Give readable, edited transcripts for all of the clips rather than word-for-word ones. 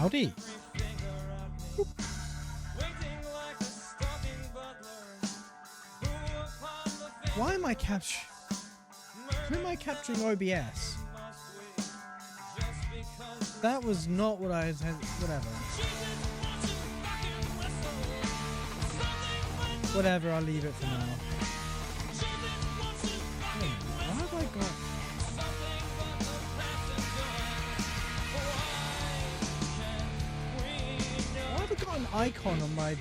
Howdy. Why am I capturing OBS? That was not what I intended. Whatever. Whatever, I'll leave it for now. Hey, why have I got... Why have I got an icon on my...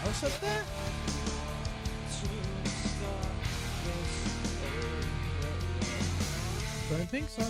Else up there? Don't think so.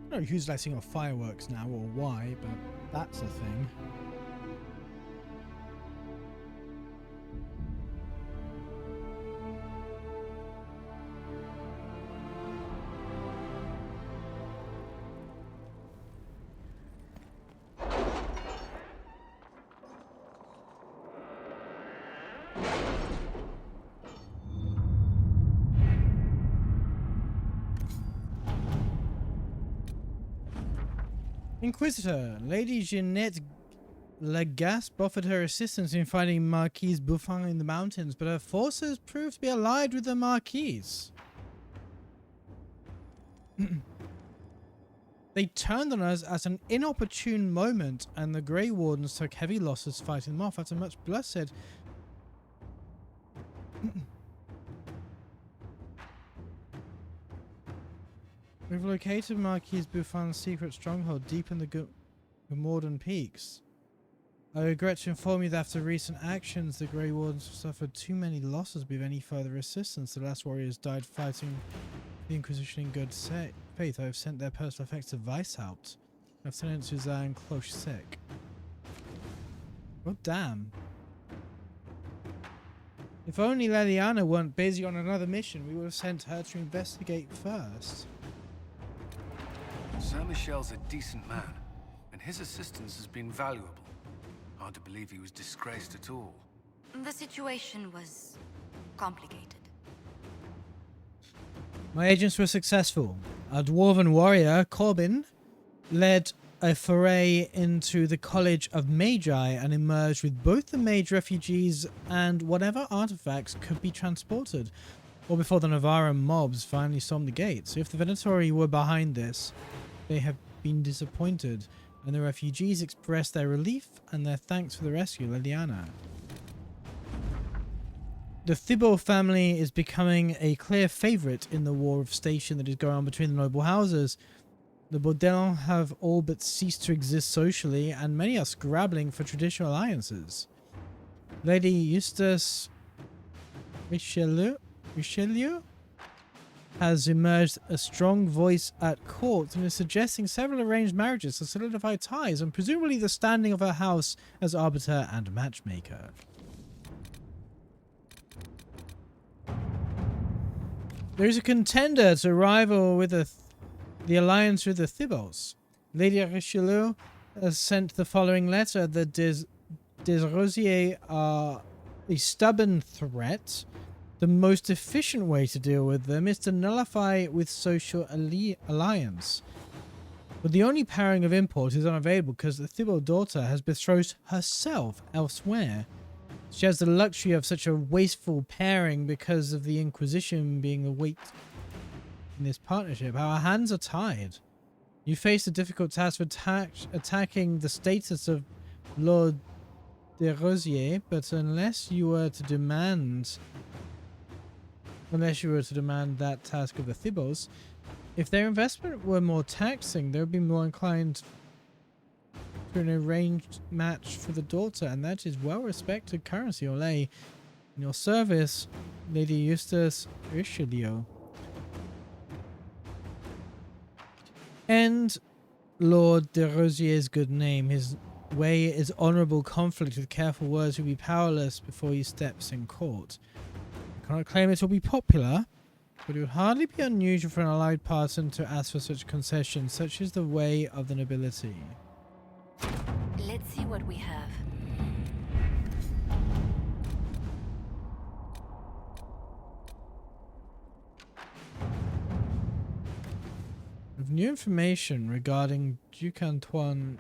I don't know who's lighting off fireworks now or why, but that's a thing. Inquisitor, Lady Jeanette Legasp offered her assistance in finding Marquise Bouffin in the mountains, but her forces proved to be allied with the Marquise. They turned on us at an inopportune moment, and the Grey Wardens took heavy losses fighting them off after much bloodshed. We've located Marquise Bouffin's secret stronghold deep in the Gomordan Peaks. I regret to inform you that after recent actions, the Grey Wardens suffered too many losses with any further assistance. The last warriors died fighting the Inquisition in good faith. I have sent their personal effects to Weishaupt, Lieutenant Suzanne Cloche-Sec. Oh damn. If only Leliana weren't busy on another mission, we would have sent her to investigate first. Sir Michel's a decent man, and his assistance has been valuable. Hard to believe he was disgraced at all. The situation was complicated. My agents were successful. Our dwarven warrior, Corbin, led a foray into the College of Magi and emerged with both the mage refugees and whatever artifacts could be transported, or before the Navarra mobs finally stormed the gates. If the Venatori were behind this, they have been disappointed, and the refugees expressed their relief and their thanks for the rescue, Leliana. The Thibault family is becoming a clear favourite in the war of station that is going on between the noble houses. The Baudins have all but ceased to exist socially, and many are scrabbling for traditional alliances. Lady Eustace Richelieu has emerged a strong voice at court and is suggesting several arranged marriages to solidify ties and presumably the standing of her house as arbiter and matchmaker. There is a contender to rival with a the alliance with the Thibaults. Lady Richelieu has sent the following letter. The Desrosiers are a stubborn threat. The most efficient way to deal with them is to nullify with social alliance. But the only pairing of import is unavailable because the Thibault daughter has betrothed herself elsewhere. She has the luxury of such a wasteful pairing because of the Inquisition being the weight in this partnership. Our hands are tied. You face the difficult task of attacking the status of Lord de Rosier, but unless you were to demand that task of the Thibaults, if their investment were more taxing, they would be more inclined to an arranged match for the daughter, and that is well-respected currency or lay in your service, Lady Eustace Richelieu. And Lord de Rosier's good name. His way is honourable conflict with careful words will be powerless before he steps in court. I cannot claim it will be popular, but it would hardly be unusual for an allied parson to ask for such concessions. Such is the way of the nobility. Let's see what we have. With new information regarding Duke Antoine.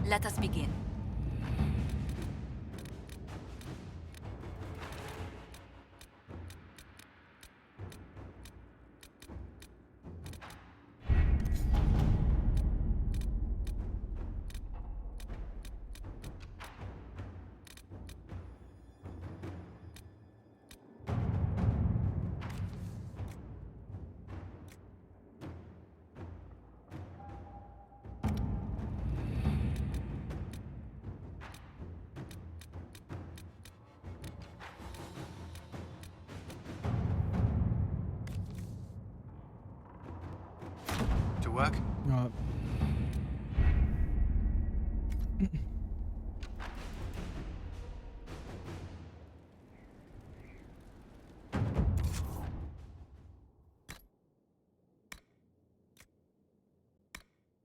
Let us begin. To work? Oh.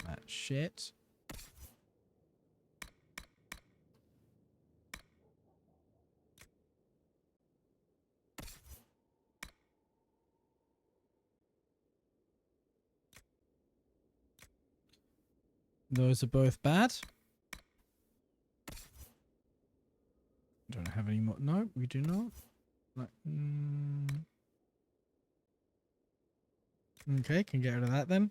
That shit. Those are both bad. Don't have any more. No, we do not. Like, Okay, can get rid of that then.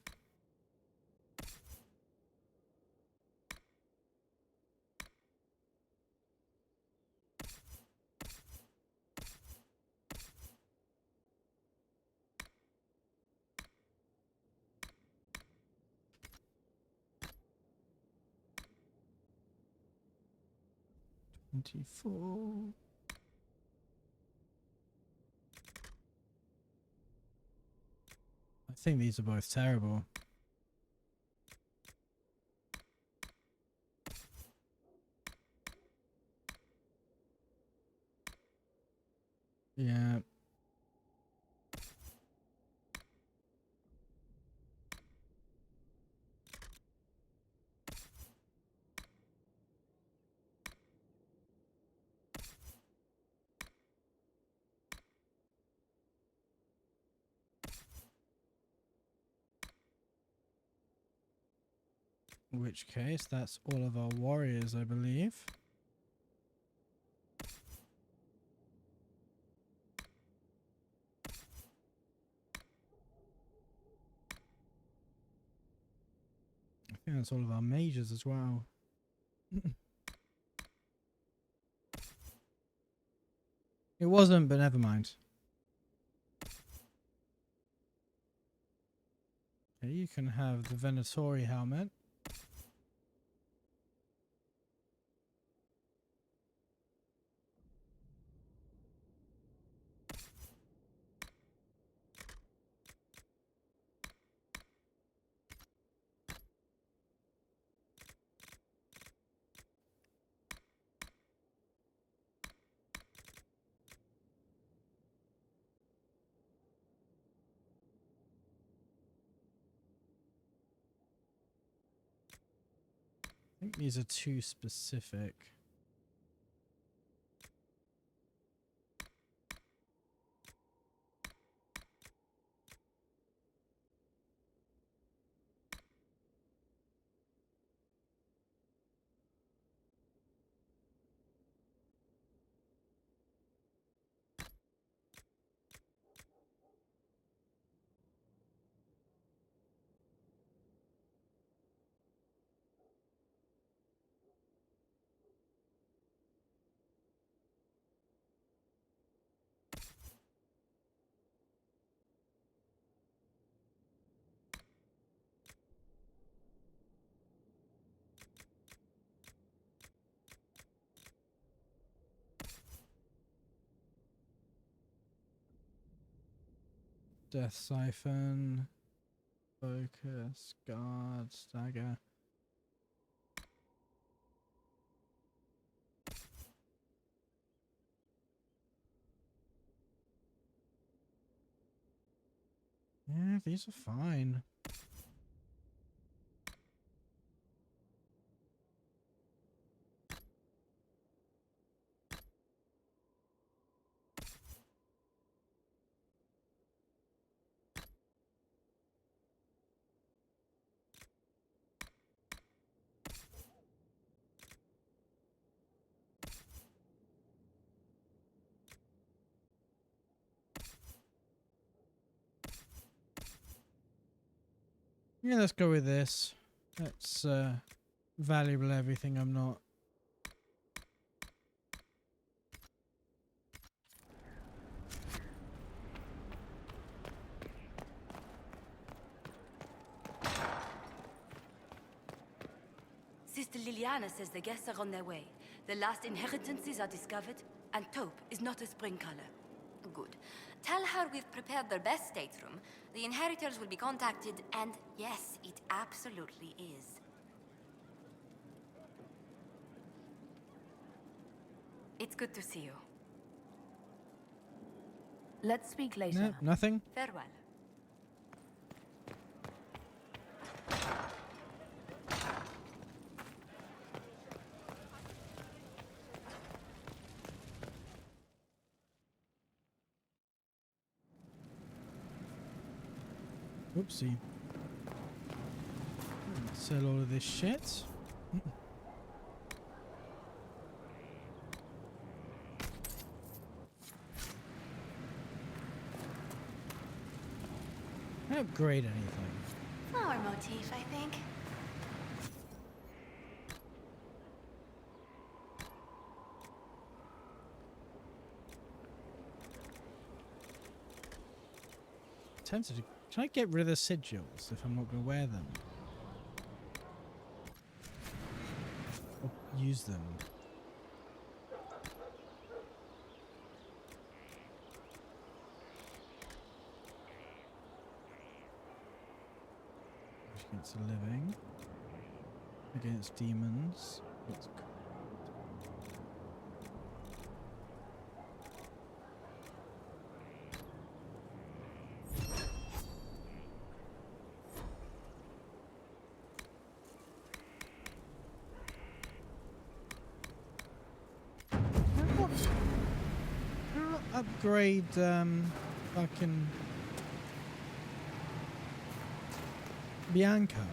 $24. I think these are both terrible. Yeah. In which case, that's all of our warriors, I believe. I think that's all of our mages as well. It wasn't, but never mind. Okay, you can have the Venatori helmet. think these are too specific. Death Siphon, Focus, Guard, Stagger. Yeah, these are fine. Yeah, let's go with this. That's valuable everything I'm not. Sister Liliana says the guests are on their way. The last inheritances are discovered, and taupe is not a spring color. Good. Tell her we've prepared their best stateroom. The inheritors will be contacted, and yes, it absolutely is. It's good to see you. Let's speak later. No, nothing. Farewell. Oopsie. Sell all of this shit. Can I upgrade anything? Flower motif, I think. Tempted to. Can I get rid of the sigils if I'm not going to wear them? Or use them? Against the living. Against demons. That's cool. Upgrade fucking Bianca.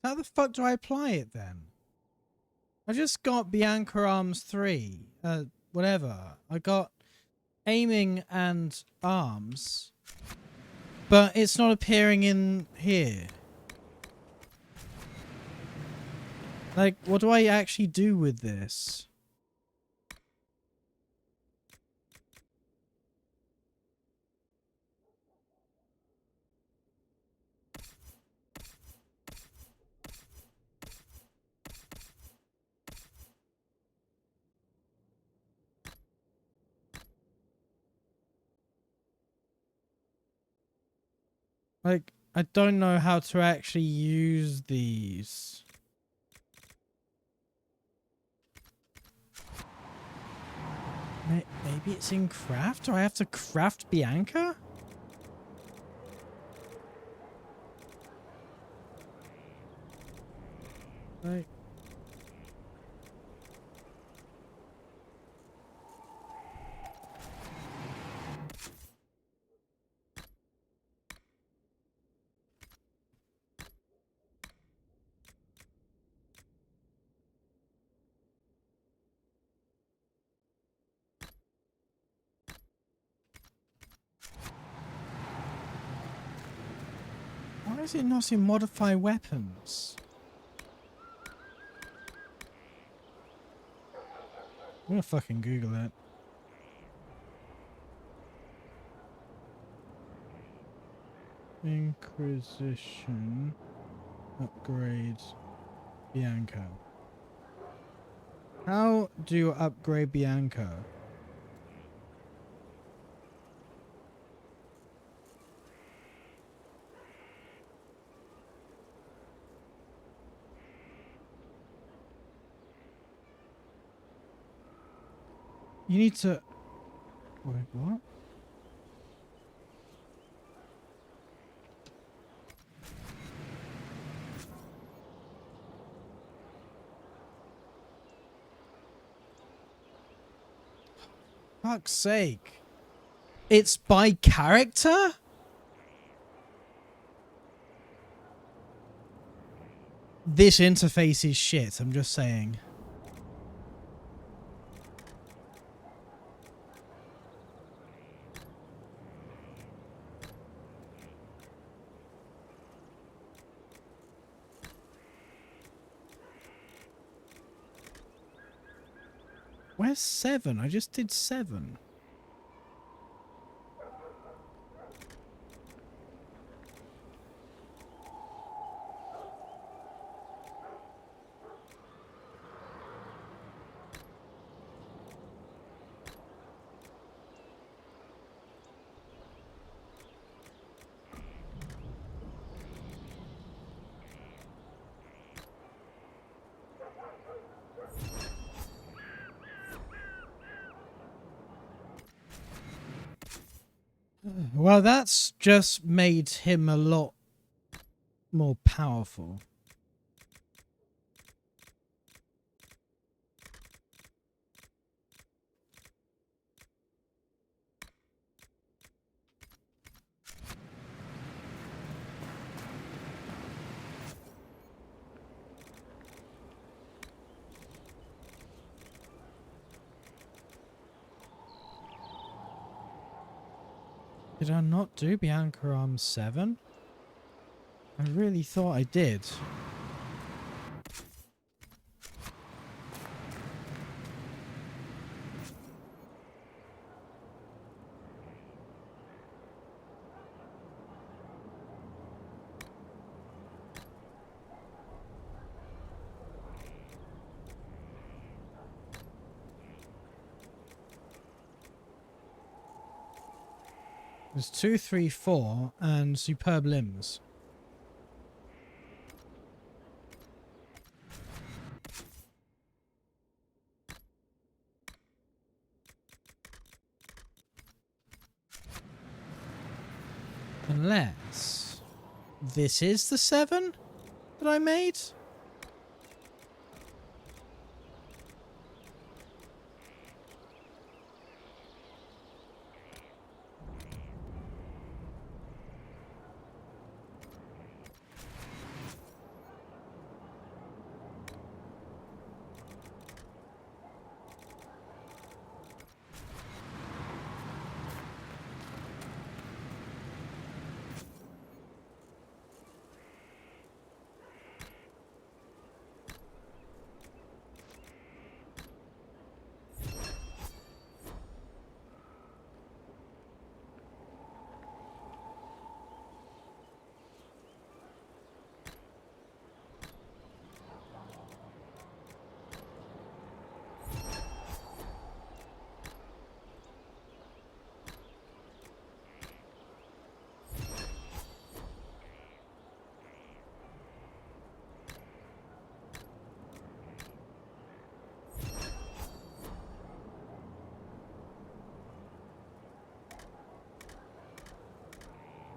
How the fuck do I apply it then? I just got Bianca Arms 3. Whatever. I got aiming and arms. But it's not appearing in here. Like, what do I actually do with this? Like, I don't know how to actually use these. Maybe it's in craft? Do I have to craft Bianca? Like... Why is it not in modify weapons? I'm gonna fucking Google it. Inquisition upgrade Bianca. How do you upgrade Bianca? You need to... Wait, what? Fuck's sake. It's by character? This interface is shit, I'm just saying. Where's 7? I just did 7. Well, that's just made him a lot more powerful. Did I not do Bianca Arms 7? I really thought I did. There's 2, 3, 4, and superb limbs. Unless this is the 7 that I made?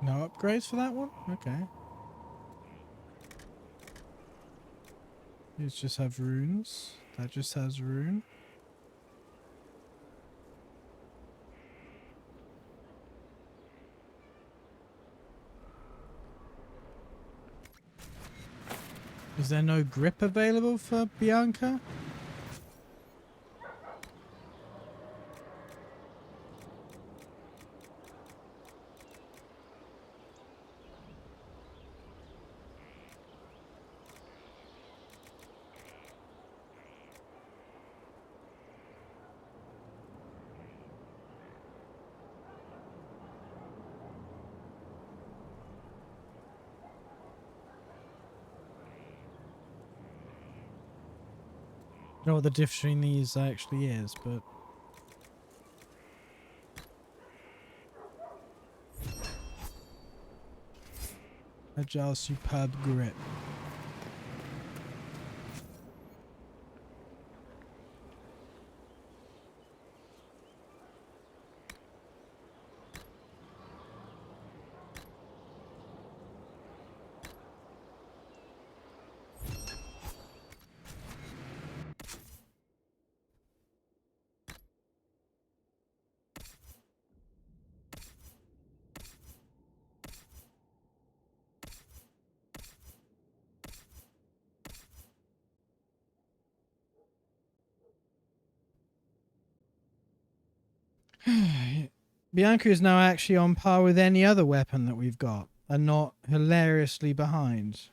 No upgrades for that one? Okay. These just have runes. That just has rune. Is there no grip available for Bianca? I don't know what the difference between these actually is, but agile, superb, grip. Bianca is now actually on par with any other weapon that we've got, and not hilariously behind.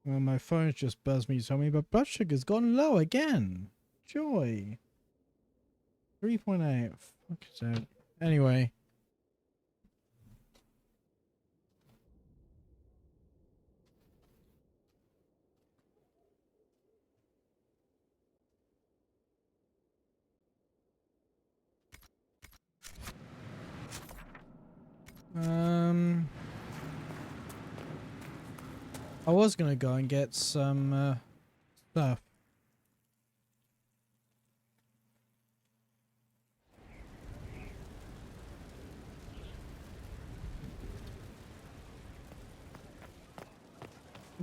Well, my phone's just buzzed me to tell me, but blood sugar's gone low again. Joy. 3.8. Fuck it out. Anyway. I was gonna go and get some stuff.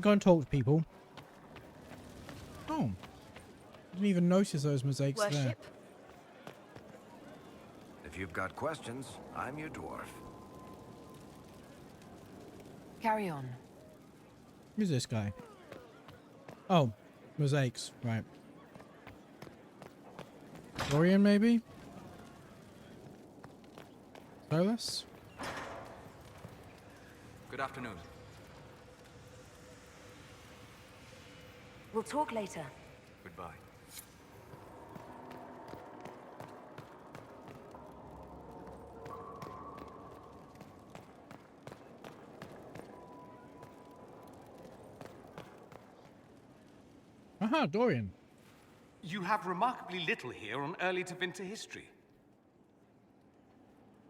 Go and talk to people. Oh, didn't even notice those mosaics there. Worship? If you've got questions, I'm your dwarf. Carry on. Who's this guy? Oh, mosaics, right. Dorian, maybe? Solus? Good afternoon. We'll talk later. Goodbye. Aha, Dorian. You have remarkably little here on early to winter history.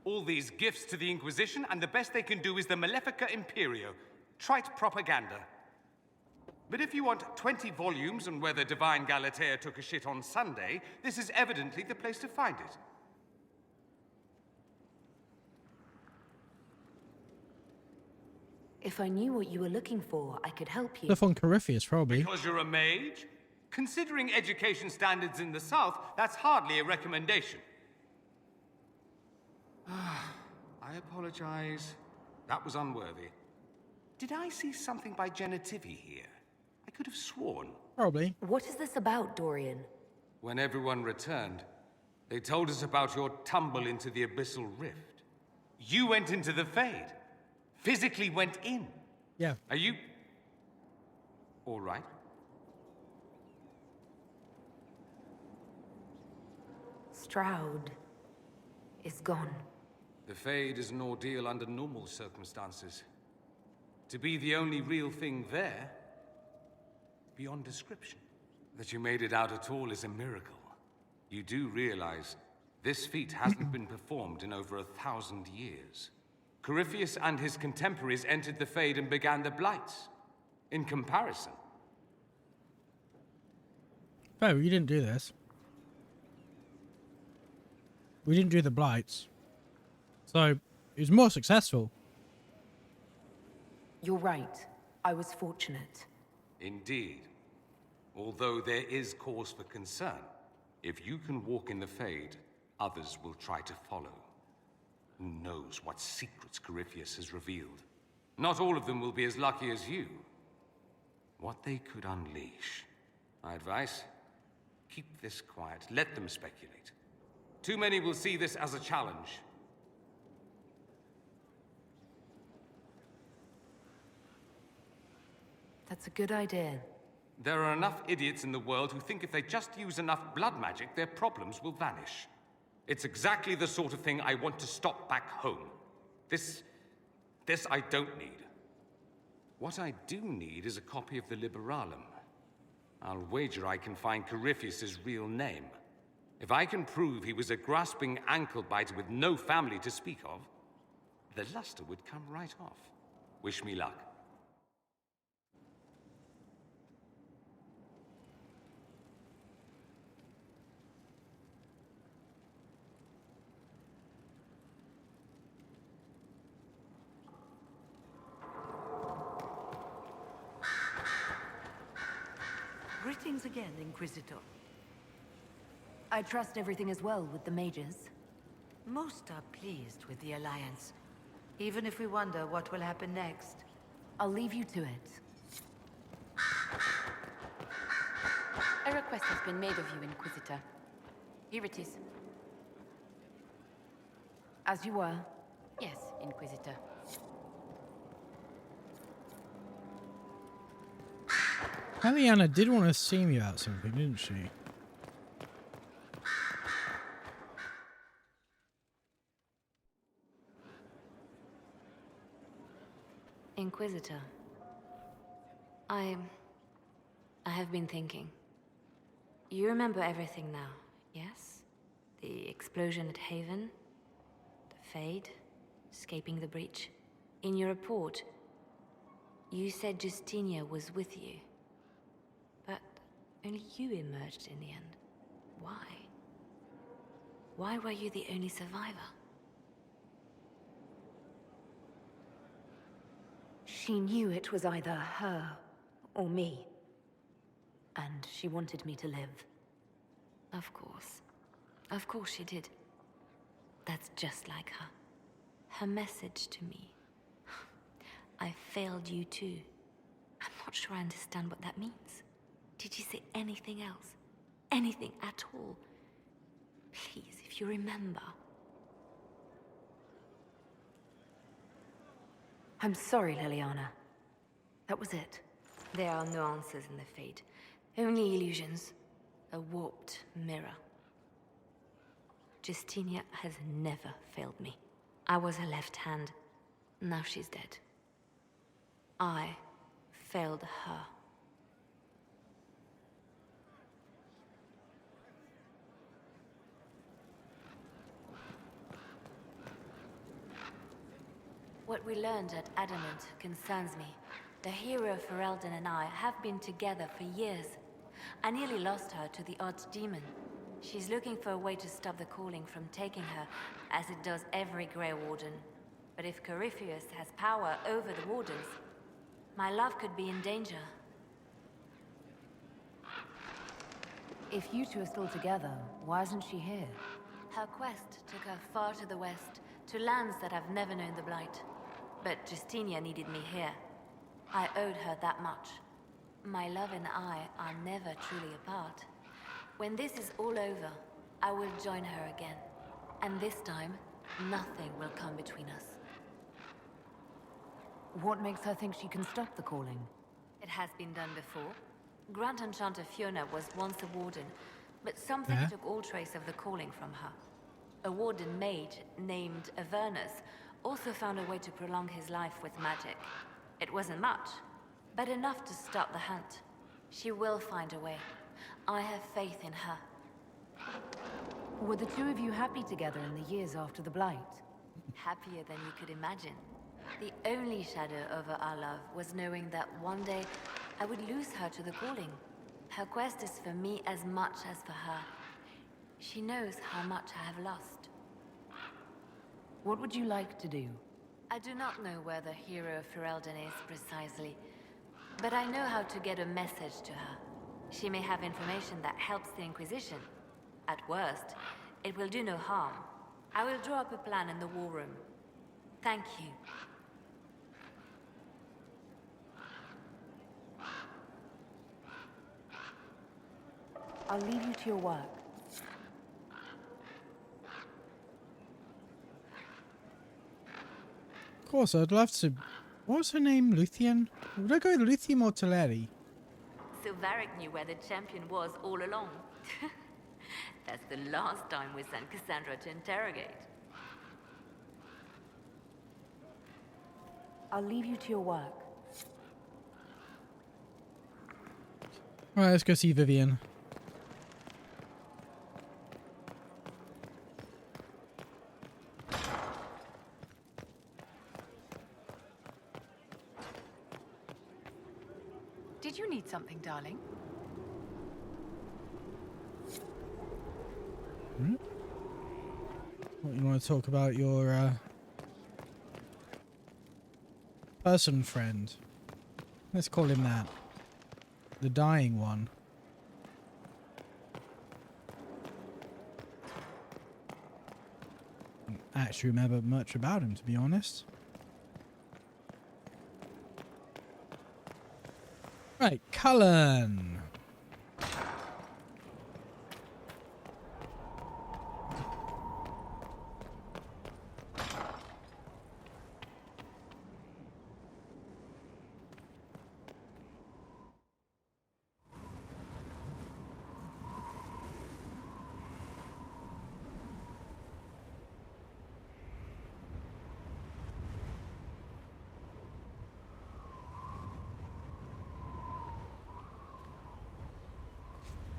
All these gifts to the Inquisition, and the best they can do is the Malefica Imperio. Trite propaganda. But if you want 20 volumes on whether Divine Galatea took a shit on Sunday, this is evidently the place to find it. If I knew what you were looking for, I could help you. Stuff on Corypheus, probably. Because you're a mage? Considering education standards in the South, that's hardly a recommendation. I apologize. That was unworthy. Did I see something by Genitivi here? I could have sworn. Probably. What is this about, Dorian? When everyone returned, they told us about your tumble into the Abyssal Rift. You went into the Fade. Physically went in. Yeah. Are you... all right? Stroud is gone. The Fade is an ordeal under normal circumstances. To be the only real thing there, beyond description. That you made it out at all is a miracle. You do realize this feat hasn't been performed in over 1,000 years. Corypheus and his contemporaries entered the Fade and began the Blights. In comparison. Oh, you didn't do this. We didn't do the blights. So he was more successful. You're right. I was fortunate. Indeed. Although there is cause for concern. If you can walk in the Fade, others will try to follow. Who knows what secrets Corypheus has revealed? Not all of them will be as lucky as you. What they could unleash. My advice? Keep this quiet. Let them speculate. Too many will see this as a challenge. That's a good idea. There are enough idiots in the world who think if they just use enough blood magic, their problems will vanish. It's exactly the sort of thing I want to stop back home. This I don't need. What I do need is a copy of the Liberalum. I'll wager I can find Corypheus's real name. If I can prove he was a grasping ankle-biter with no family to speak of, the luster would come right off. Wish me luck. Greetings again, Inquisitor. I trust everything is well with the mages. Most are pleased with the Alliance, even if we wonder what will happen next. I'll leave you to it. A request has been made of you, Inquisitor. Here it is. As you were. Yes, Inquisitor. Eliana did want to see me about something, didn't she? Inquisitor. I have been thinking. You remember everything now, yes? The explosion at Haven, the Fade, escaping the breach. In your report, you said Justinia was with you. But only you emerged in the end. Why? Why were you the only survivor? She knew it was either her or me. And she wanted me to live. Of course. Of course she did. That's just like her. Her message to me. I failed you too. I'm not sure I understand what that means. Did you say anything else? Anything at all? Please, if you remember. I'm sorry, Liliana. That was it. There are no answers in the Fade. Only illusions. A warped mirror. Justinia has never failed me. I was her left hand. Now she's dead. I failed her. What we learned at Adamant concerns me. The hero Ferelden and I have been together for years. I nearly lost her to the Archdemon. She's looking for a way to stop the calling from taking her, as it does every Grey Warden. But if Corypheus has power over the Wardens, my love could be in danger. If you two are still together, why isn't she here? Her quest took her far to the west, to lands that have never known the Blight. But Justinia needed me here. I owed her that much. My love and I are never truly apart. When this is all over, I will join her again. And this time, nothing will come between us. What makes her think she can stop the calling? It has been done before. Grant Enchanter Fiona was once a warden, but something took all trace of the calling from her. A warden mage named Avernus also found a way to prolong his life with magic. It wasn't much, but enough to stop the hunt. She will find a way. I have faith in her. Were the two of you happy together in the years after the Blight? Happier than you could imagine. The only shadow over our love was knowing that one day I would lose her to the calling. Her quest is for me as much as for her. She knows how much I have lost. What would you like to do? I do not know where the hero of Ferelden is precisely, but I know how to get a message to her. She may have information that helps the Inquisition. At worst, it will do no harm. I will draw up a plan in the war room. Thank you. I'll leave you to your work. Of course, I'd love to. What was her name? Luthien? Would I go with Luthien or Teleri? So Varric knew where the champion was all along. That's the last time we sent Cassandra to interrogate. I'll leave you to your work. Alright, let's go see Vivian. Did you need something, darling? What, you want to talk about your person friend? Let's call him that. The dying one. I don't actually remember much about him, to be honest. Right, Cullen.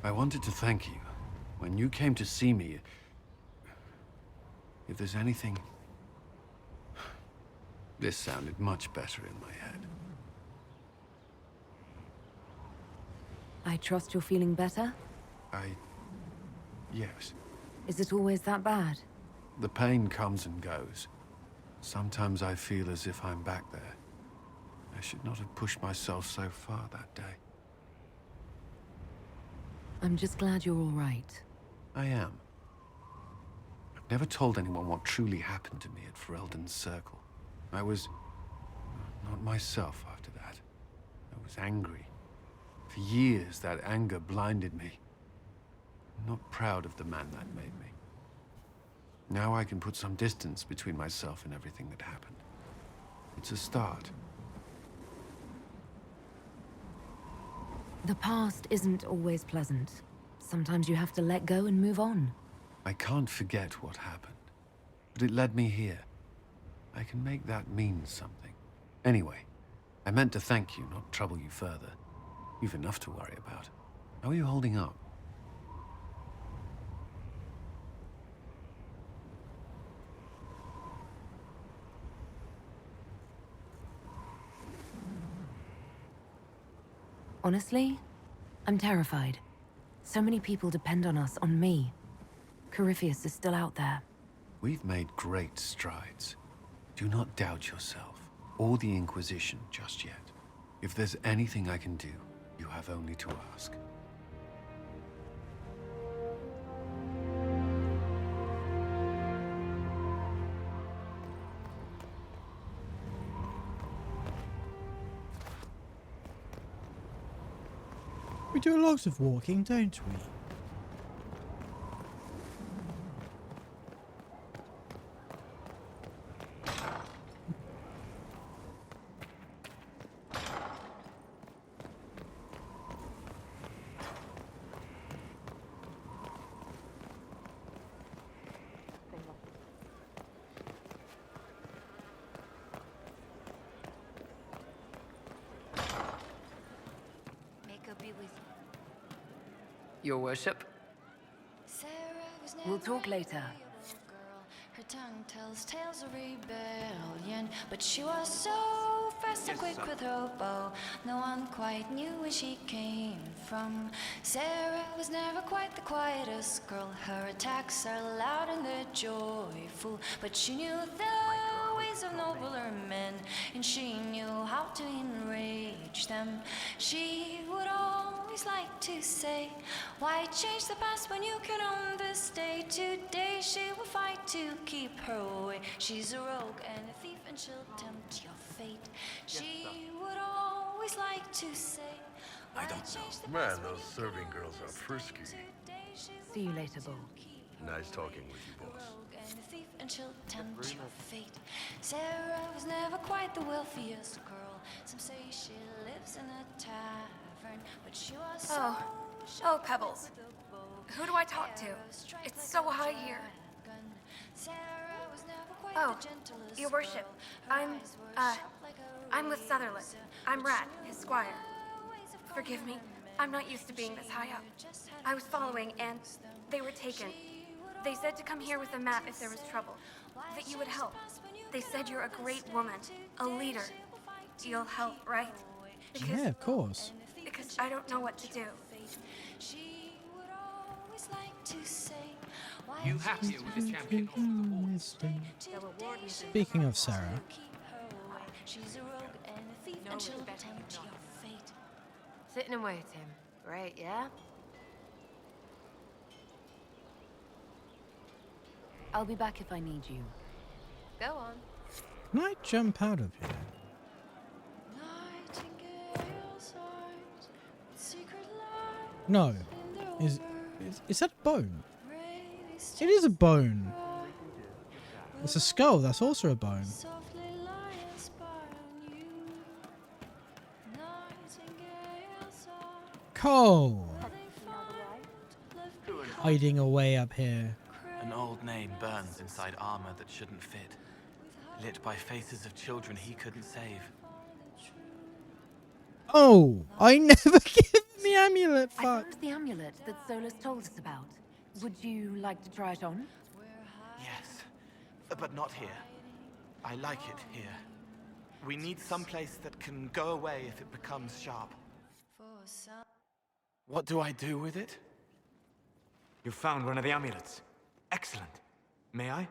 I wanted to thank you. When you came to see me, if there's anything... This sounded much better in my head. I trust you're feeling better? Yes. Is it always that bad? The pain comes and goes. Sometimes I feel as if I'm back there. I should not have pushed myself so far that day. I'm just glad you're all right. I am. I've never told anyone what truly happened to me at Ferelden's Circle. I was... not myself after that. I was angry. For years, that anger blinded me. I'm not proud of the man that made me. Now I can put some distance between myself and everything that happened. It's a start. The past isn't always pleasant. Sometimes you have to let go and move on. I can't forget what happened, but it led me here. I can make that mean something. Anyway, I meant to thank you, not trouble you further. You've enough to worry about. How are you holding up? Honestly, I'm terrified. So many people depend on us, on me. Corypheus is still out there. We've made great strides. Do not doubt yourself, or the Inquisition just yet. If there's anything I can do, you have only to ask. We do a lot of walking, don't we? Your worship. We'll talk later. Her tongue tells tales of rebellion, but she was so fast and quick with her bow. No one quite knew where she came from. Sarah was never quite the quietest girl. Her attacks are loud and they're joyful, but she knew the ways of nobler men, and she knew how to enrage them. She would always like to say, why change the past when you can own this day? Today she will fight to keep her way. She's a rogue and a thief, and she'll tempt your fate. She would always like to say, I don't know. Man, those serving girls are frisky. See you later, Bull. Nice talking with you, boss. And a thief, and she'll tempt your fate. Sarah was never quite the wealthiest girl. Some say she lives in a tavern, but she was so Oh, Pebbles. Who do I talk to? It's so high here. Oh, Your Worship. I'm with Sutherland. I'm Rat, his squire. Forgive me. I'm not used to being this high up. I was following, and they were taken. They said to come here with a map if there was trouble. That you would help. They said you're a great woman. A leader. You'll help, right? Yeah, of course. Because I don't know what to do. You happier with the champion off the board? Speaking of Sarah, Sitting and waiting. Great, yeah? I'll be back if I need you. Go on. can I jump out of here? No. Is that a bone? It is a bone. It's a skull. That's also a bone. Cole! Hiding away up here. An old name burns inside armor that shouldn't fit, lit by faces of children he couldn't save. Oh! I never give the amulet, I fuck! found the amulet that Solus told us about. Would you like to try it on? Yes, but not here. I like it here. We need someplace that can go away if it becomes sharp. What do I do with it? You found one of the amulets. Excellent. May I?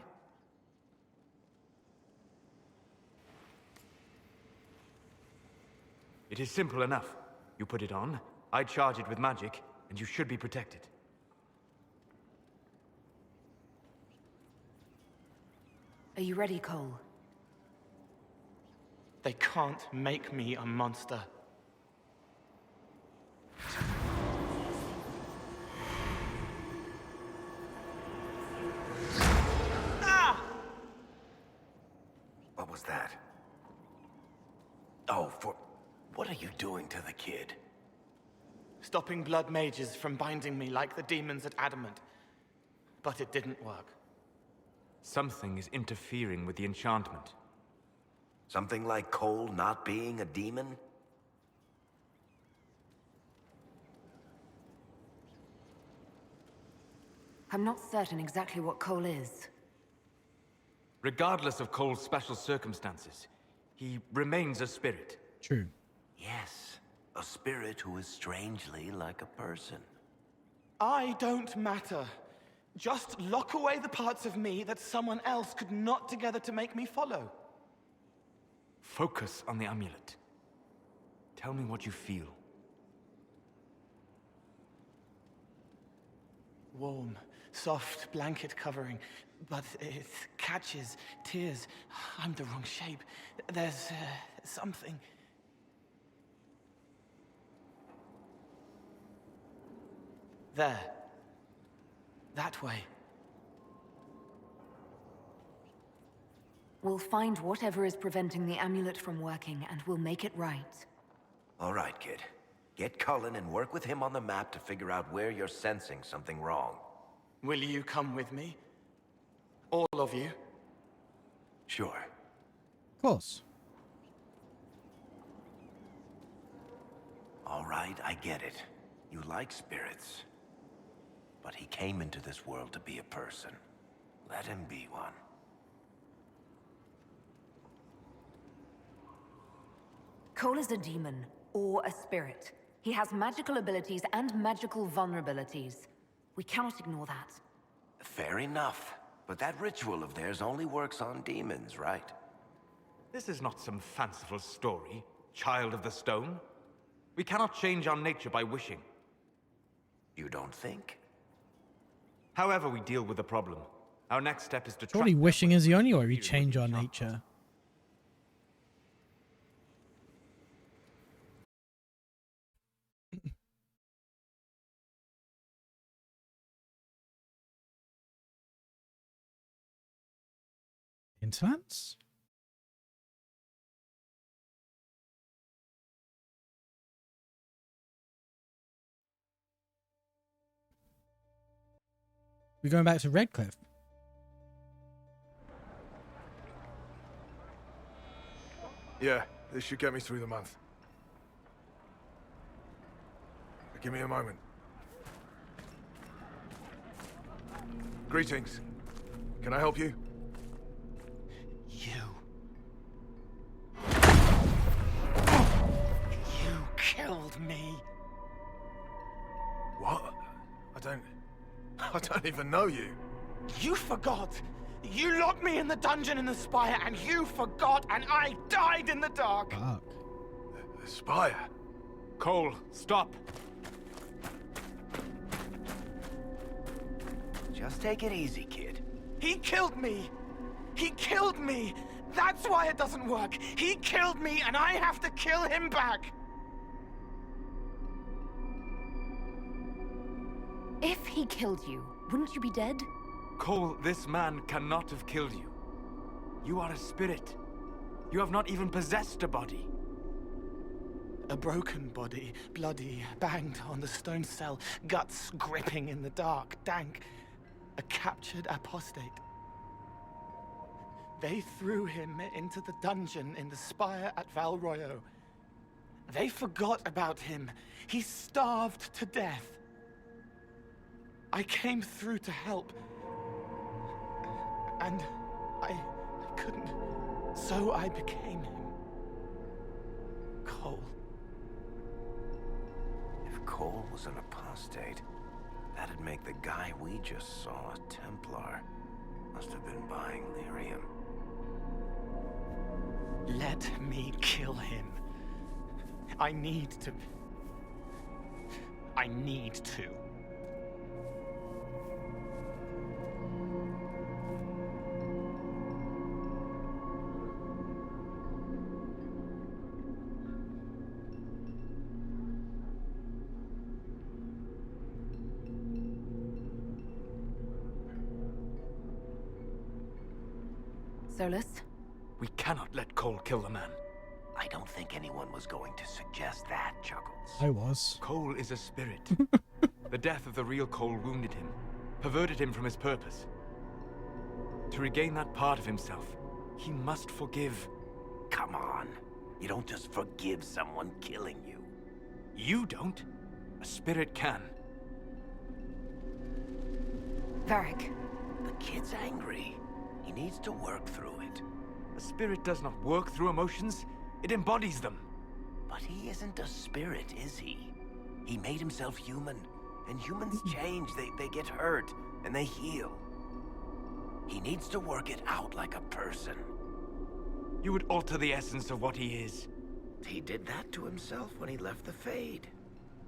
It is simple enough. You put it on, I charge it with magic, and you should be protected. Are you ready, Cole? They can't make me a monster. What was that? Oh, what are you doing to the kid? Stopping blood mages from binding me like the demons at Adamant. But it didn't work. Something is interfering with the enchantment. Something like Cole not being a demon? I'm not certain exactly what Cole is. Regardless of Cole's special circumstances, he remains a spirit. True. Yes, a spirit who is strangely like a person. I don't matter. Just lock away the parts of me that someone else could knot together to make me follow. Focus on the amulet. Tell me what you feel. Warm, soft blanket covering, but it catches tears. I'm the wrong shape. There's something. There. That way. We'll find whatever is preventing the amulet from working, and we'll make it right. All right, kid. Get Cullen and work with him on the map to figure out where you're sensing something wrong. Will you come with me? All of you? Sure. Of course. All right, I get it. You like spirits. But he came into this world to be a person. Let him be one. Cole is a demon, or a spirit. He has magical abilities and magical vulnerabilities. We cannot ignore that. Fair enough. But that ritual of theirs only works on demons, right? This is not some fanciful story, child of the stone. We cannot change our nature by wishing. You don't think? However we deal with the problem, our next step is to Surely track wishing them is the only way we with change our each other. nature. Interlance? We're going back to Redcliffe. Yeah, this should get me through the month. Give me a moment. Greetings. Can I help you? You killed me. What? I don't even know you. You forgot. You locked me in the dungeon in the spire, and you forgot, and I died in the dark. Fuck. The spire? Cole, stop! Just take it easy, kid. He killed me. He killed me. That's why it doesn't work. He killed me, and I have to kill him back. If he killed you, wouldn't you be dead? Cole, this man cannot have killed you. You are a spirit. You have not even possessed a body. A broken body, bloody, banged on the stone cell, guts gripping in the dark, dank. A captured apostate. They threw him into the dungeon in the spire at Val Royo. They forgot about him. He starved to death. I came through to help. And I couldn't. So I became him. Cole. If Cole was an apostate, that'd make the guy we just saw a Templar. Must have been buying lyrium. Let me kill him. I need to. Solus? We cannot let Cole kill the man. I don't think anyone was going to suggest that, Chuckles. I was. Cole is a spirit. The death of the real Cole wounded him, perverted him from his purpose. To regain that part of himself, he must forgive. Come on. You don't just forgive someone killing you. You don't. A spirit can. Varric. The kid's angry. He needs to work through it. A spirit does not work through emotions. It embodies them. But he isn't a spirit, is he? He made himself human. And humans change. They get hurt. And they heal. He needs to work it out like a person. You would alter the essence of what he is. He did that to himself when he left the Fade.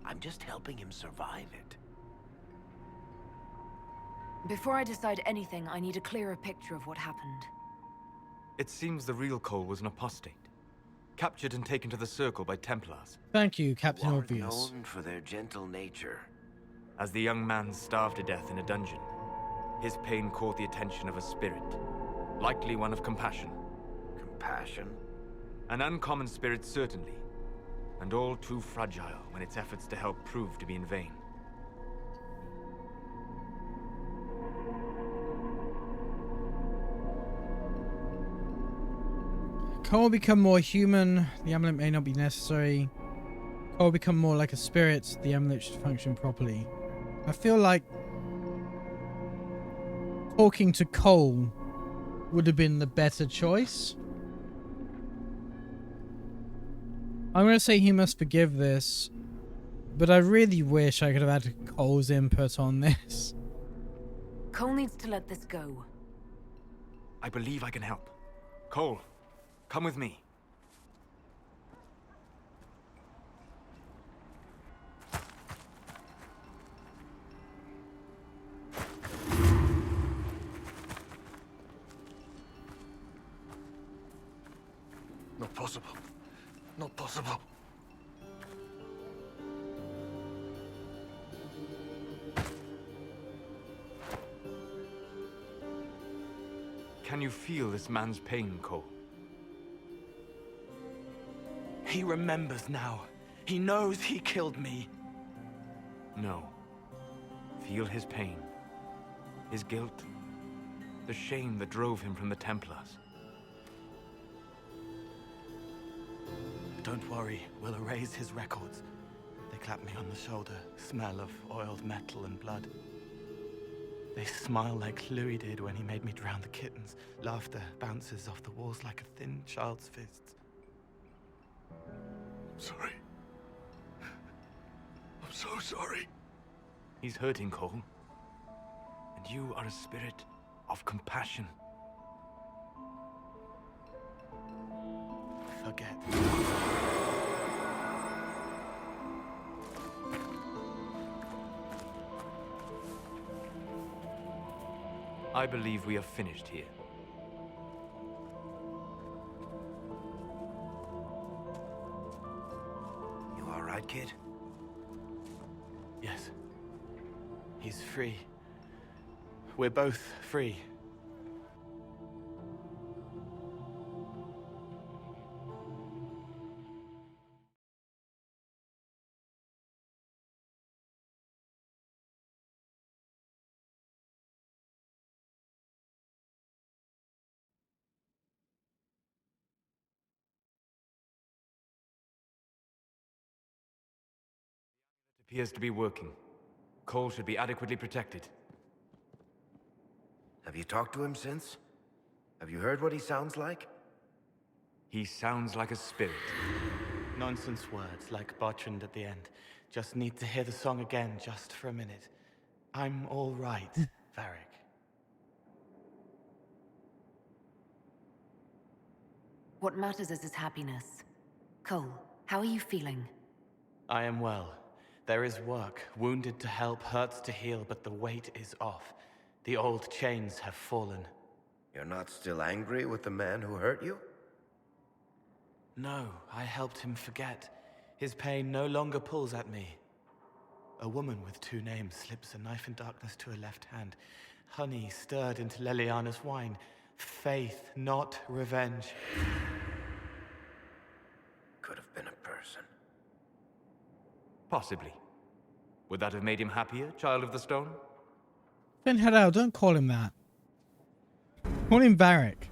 I'm just helping him survive it. Before I decide anything, I need a clearer picture of what happened. It seems the real Cole was an apostate. Captured and taken to the Circle by Templars. Thank you, Captain Who are Obvious. known for their gentle nature. As the young man starved to death in a dungeon, his pain caught the attention of a spirit. Likely one of compassion. Compassion? An uncommon spirit, certainly. And all too fragile when its efforts to help prove to be in vain. Cole will become more human. The amulet may not be necessary. Cole will become more like a spirit. The amulet should function properly. I feel like talking to Cole would have been the better choice. I'm going to say he must forgive this, but I really wish I could have had Cole's input on this. Cole needs to let this go. I believe I can help. Cole, come with me. Not possible. Not possible. Can you feel this man's pain, Cole? He remembers now. He knows he killed me. No. Feel his pain. His guilt. The shame that drove him from the Templars. Don't worry, we'll erase his records. They clap me on the shoulder, smell of oiled metal and blood. They smile like Louis did when he made me drown the kittens. Laughter bounces off the walls like a thin child's fists. Sorry. I'm so sorry. He's hurting, Cole. And you are a spirit of compassion. Forget. I believe we are finished here. You all right, kid? Yes. He's free. We're both free. It appears to be working. Cole should be adequately protected. Have you talked to him since? Have you heard what he sounds like? He sounds like a spirit. Nonsense words like Bertrand at the end. Just need to hear the song again just for a minute. I'm all right, Varric. What matters is his happiness. Cole, how are you feeling? I am well. There is work. Wounded to help, hurts to heal, but the weight is off. The old chains have fallen. You're not still angry with the man who hurt you? No, I helped him forget. His pain no longer pulls at me. A woman with two names slips a knife in darkness to her left hand. Honey stirred into Leliana's wine. Faith, not revenge. Could have been a person. Possibly. Would that have made him happier, Child of the Stone? Ben Haddao, don't call him that. Call him Varric.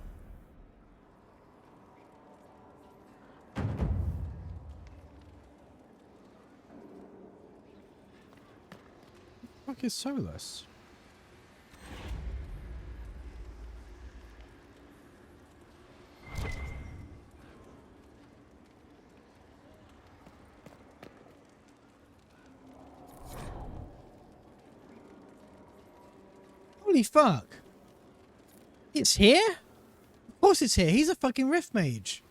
Fuck is Solus? Holy fuck. It's here? Of course it's here. He's a fucking Rift Mage.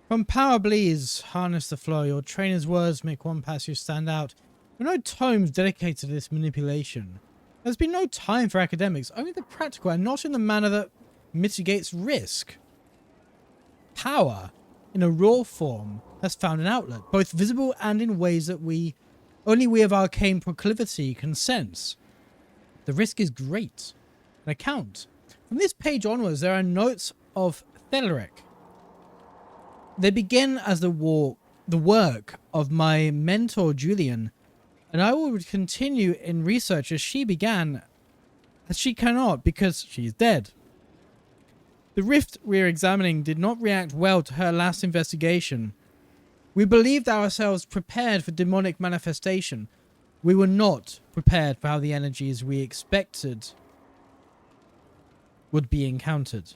From Power Bleeds, Harness the Flow. Your trainer's words make one passage stand out. There are no tomes dedicated to this manipulation. There's been no time for academics, only the practical, and not in the manner that mitigates risk. Power, in a raw form, has found an outlet, both visible and in ways that only we of arcane proclivity can sense. The risk is great. An account. From this page onwards, there are notes of Theleric. They begin as the work of my mentor Julian, and I will continue in research as she began, as she cannot because she is dead. The rift we are examining did not react well to her last investigation. We believed ourselves prepared for demonic manifestation. We were not prepared for how the energies we expected would be encountered.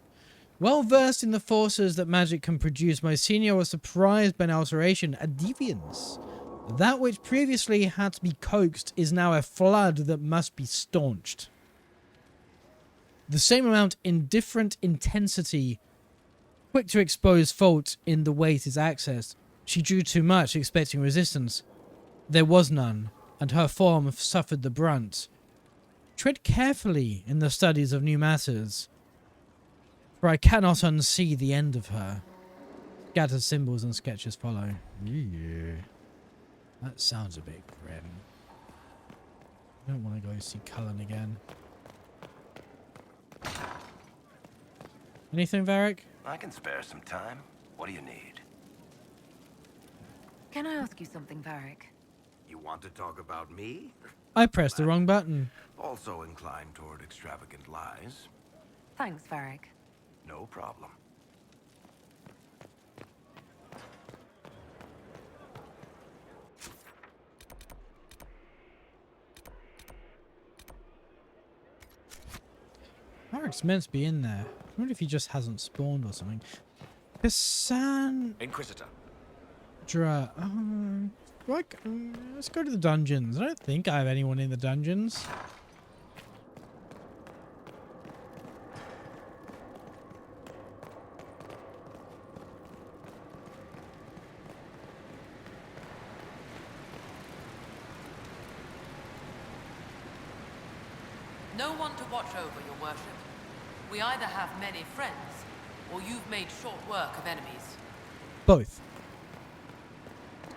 Well versed in the forces that magic can produce, Mycenae was surprised by an alteration, a deviance. That which previously had to be coaxed is now a flood that must be staunched. The same amount in different intensity, quick to expose fault in the way it is accessed. She drew too much, expecting resistance. There was none, and her form suffered the brunt. Tread carefully in the studies of new matters, for I cannot unsee the end of her. Scattered symbols and sketches follow. Yeah. That sounds a bit grim. I don't want to go see Cullen again. Anything, Varric? I can spare some time. What do you need? Can I ask you something, Varric? You want to talk about me? I pressed the wrong button. Also inclined toward extravagant lies. Thanks, Varric. No problem. Varric's meant to be in there. I wonder if he just hasn't spawned or something. Cassandra. Inquisitor. Let's go to the dungeons. I don't think I have anyone in the dungeons. No one to watch over, your worship. We either have many friends, or you've made short work of enemies. Both.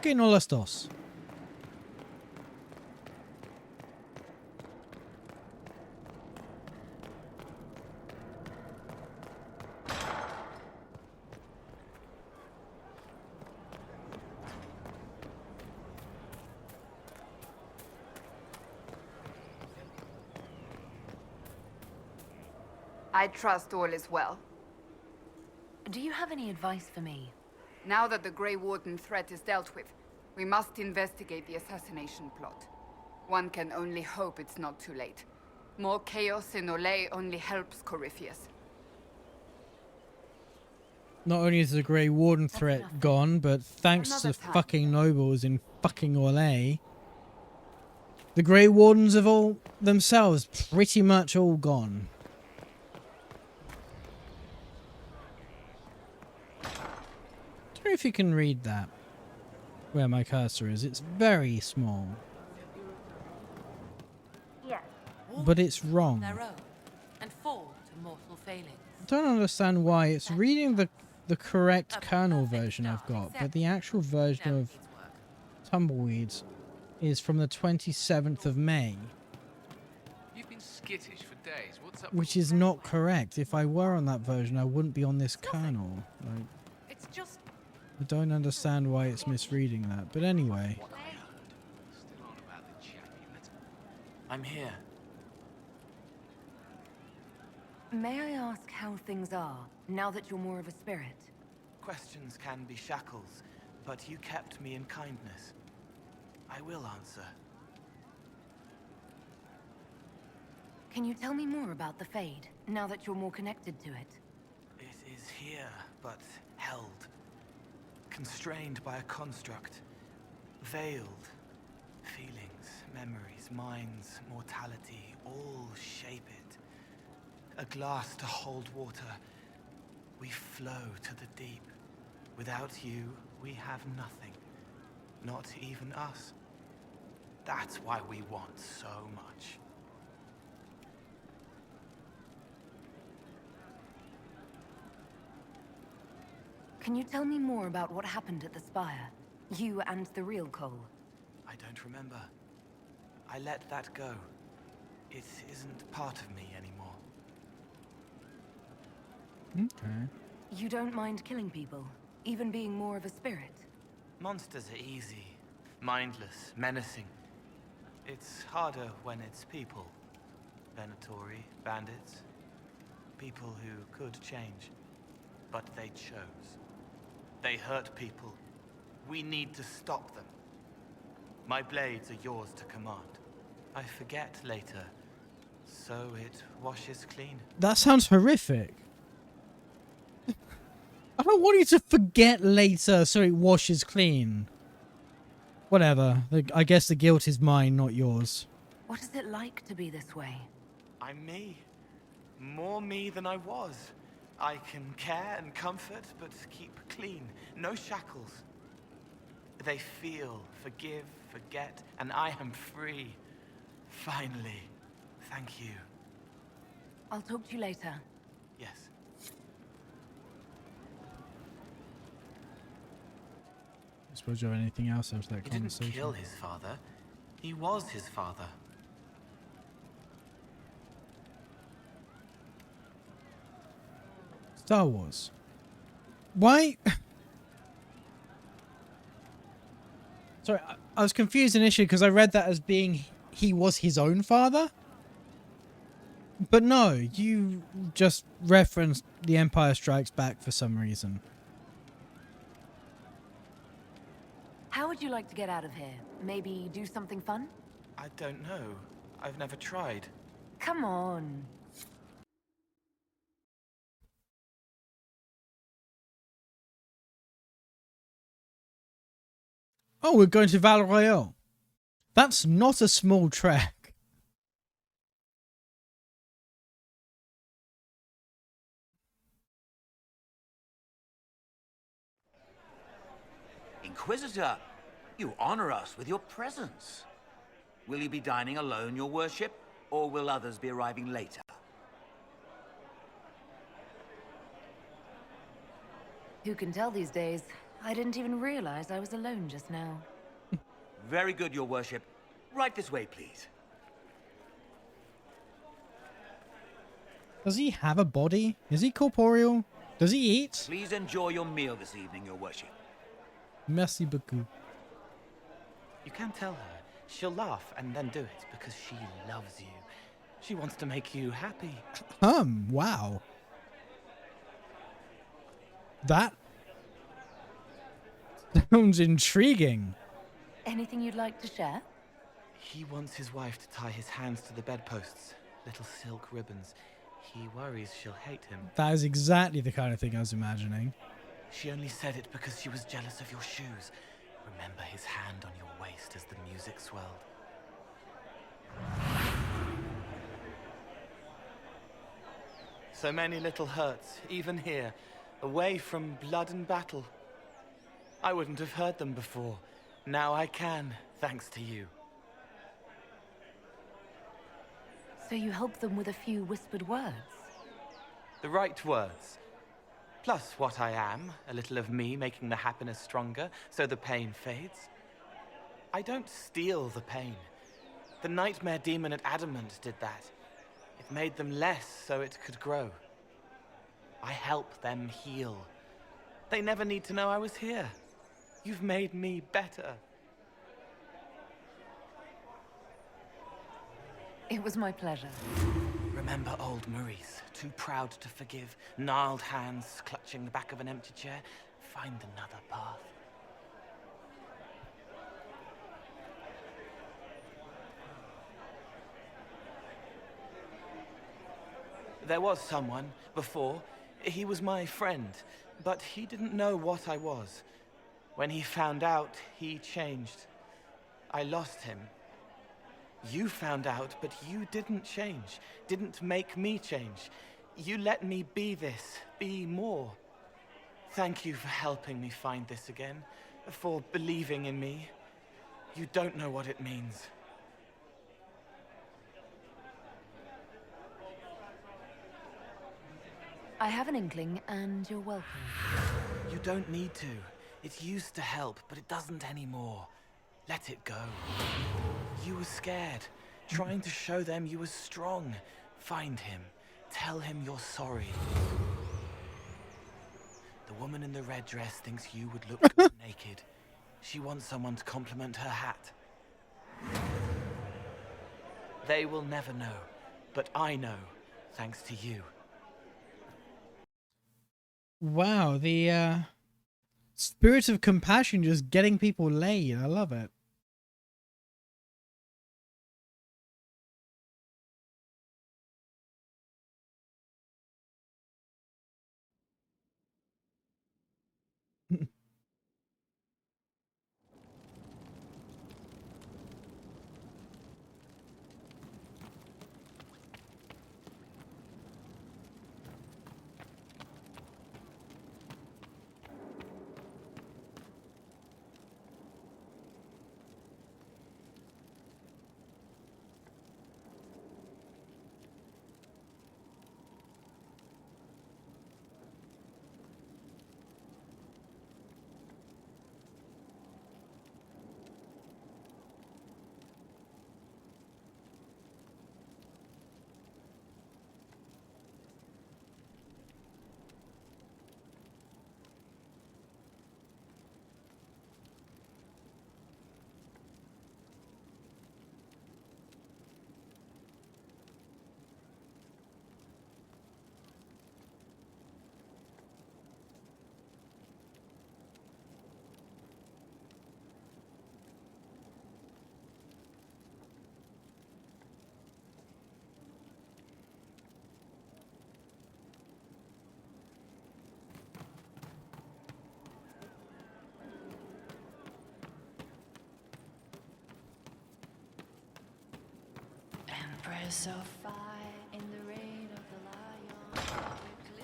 Que no las dos. I trust all is well. Do you have any advice for me? Now that the Grey Warden threat is dealt with, we must investigate the assassination plot. One can only hope it's not too late. More chaos in Olay only helps Corypheus. Not only is the Grey Warden threat gone, but thanks to the fucking nobles in fucking Orlais, the Grey Wardens have all themselves pretty much all gone. I don't know if you can read that where my cursor is. It's very small. Yes. But it's wrong. Their own, and fall to mortal failings. I don't understand why it's reading the correct kernel version I've got, but the actual version of Tumbleweeds is from the 27th of May. You've been skittish for days. What's up? Which is not correct. If I were on that version, I wouldn't be on this kernel. Like, It's just I don't understand why it's misreading that. But anyway. I'm here. May I ask how things are, now that you're more of a spirit? Questions can be shackles, but you kept me in kindness. I will answer. Can you tell me more about the Fade, now that you're more connected to it? It is here, but held. Constrained by a construct. Veiled. Feelings, memories, minds, mortality, all shape it. A glass to hold water. We flow to the deep. Without you, we have nothing. Not even us. That's why we want so much. Can you tell me more about what happened at the Spire? You and the real Cole? I don't remember. I let that go. It isn't part of me anymore. Okay. You don't mind killing people, even being more of a spirit? Monsters are easy, mindless, menacing. It's harder when it's people. Venatori, bandits. People who could change, but they chose. They hurt people. We need to stop them. My blades are yours to command. I forget later, so it washes clean. That sounds horrific. I don't want you to forget later so it washes clean. Whatever. I guess the guilt is mine, not yours. What is it like to be this way? I'm me. More me than I was. I can care and comfort, but keep clean. No shackles. They feel, forgive, forget, and I am free. Finally. Thank you. I'll talk to you later. Yes. I suppose you have anything else after that He conversation? didn't kill his father. He was his father. Star Wars. Why? Sorry, I was confused initially because I read that as being he was his own father. But no, you just referenced The Empire Strikes Back for some reason. How would you like to get out of here? Maybe do something fun? I don't know. I've never tried. Come on. Oh, we're going to Val Royale. That's not a small trek. Inquisitor, you honor us with your presence. Will you be dining alone, your worship, or will others be arriving later? Who can tell these days? I didn't even realize I was alone just now. Very good, your worship. Right this way, please. Does he have a body? Is he corporeal? Does he eat? Please enjoy your meal this evening, your worship. Merci beaucoup. You can tell her. She'll laugh and then do it because she loves you. She wants to make you happy. Wow. That sounds intriguing. Anything you'd like to share? He wants his wife to tie his hands to the bedposts. Little silk ribbons. He worries she'll hate him. That is exactly the kind of thing I was imagining. She only said it because she was jealous of your shoes. Remember his hand on your waist as the music swelled. So many little hurts, even here, away from blood and battle. I wouldn't have heard them before. Now I can, thanks to you. So you help them with a few whispered words? The right words. Plus what I am, a little of me making the happiness stronger, so the pain fades. I don't steal the pain. The nightmare demon at Adamant did that. It made them less so it could grow. I help them heal. They never need to know I was here. You've made me better. It was my pleasure. Remember old Maurice, too proud to forgive, gnarled hands clutching the back of an empty chair? Find another path. There was someone, before. He was my friend, but he didn't know what I was. When he found out, he changed. I lost him. You found out, but you didn't change. Didn't make me change. You let me be this, be more. Thank you for helping me find this again, for believing in me. You don't know what it means. I have an inkling, and you're welcome. You don't need to. It used to help, but it doesn't anymore. Let it go. You were scared, trying to show them you were strong. Find him. Tell him you're sorry. The woman in the red dress thinks you would look good naked. She wants someone to compliment her hat. They will never know, but I know, thanks to you. Wow, the spirit of compassion just getting people laid. I love it.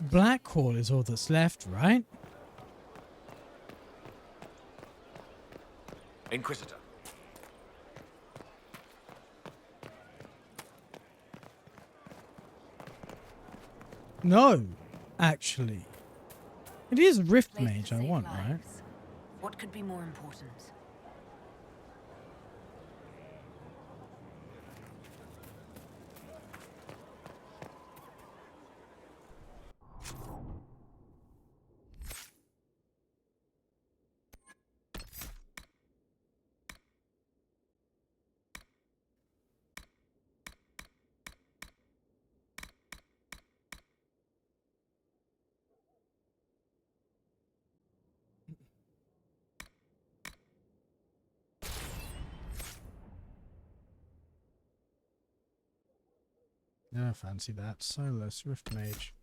Blackhall is all that's left, right? Inquisitor. No, actually. It is Rift Mage I want, right? What could be more important? No, fancy that. Soulless Rift Mage.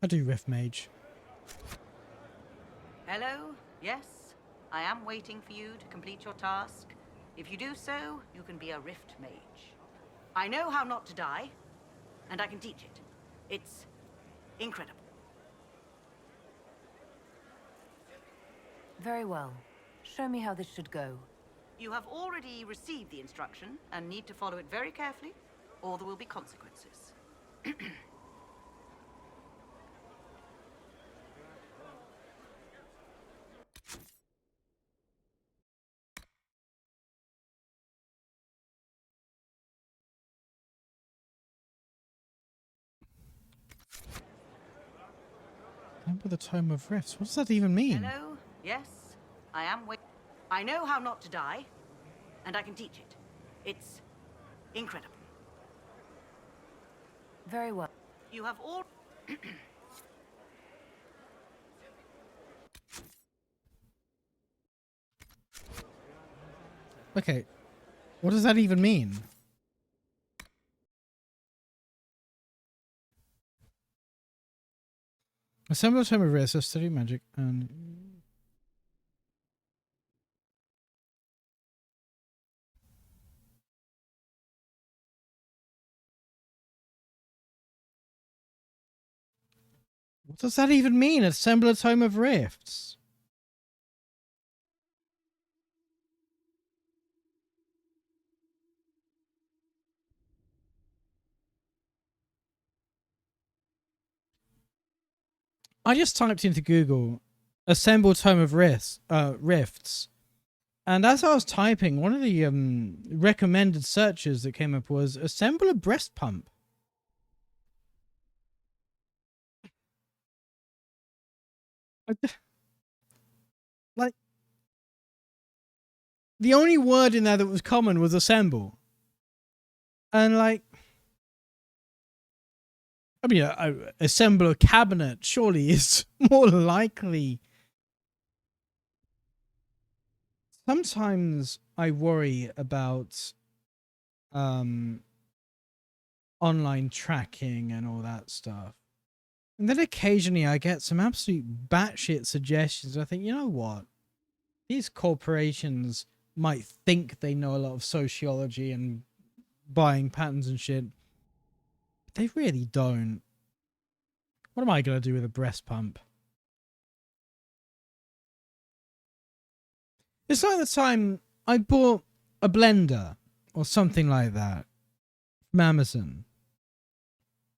I do Rift Mage. Hello? Yes? I am waiting for you to complete your task. If you do so, you can be a Rift Mage. I know how not to die, and I can teach it. It's incredible. Very well. Show me how this should go. You have already received the instruction and need to follow it very carefully, or there will be consequences. Remember the Tome of Rifts. What does that even mean? Hello? Yes? I am I know how not to die, and I can teach it. It's incredible. Very well. You have all... Okay. What does that even mean? Assemble a Tome of Rifts, study magic, and... What does that even mean? Assemble a Tome of Rifts? I just typed into Google, assemble Tome of Rifts. And as I was typing, one of the recommended searches that came up was assemble a breast pump. Like, the only word in there that was common was assemble. And like, I mean, assemble a cabinet surely is more likely. Sometimes I worry about online tracking and all that stuff. And then occasionally I get some absolute batshit suggestions. I think, you know what? These corporations might think they know a lot of sociology and buying patterns and shit. But they really don't. What am I going to do with a breast pump? It's like the time I bought a blender or something like that from Amazon.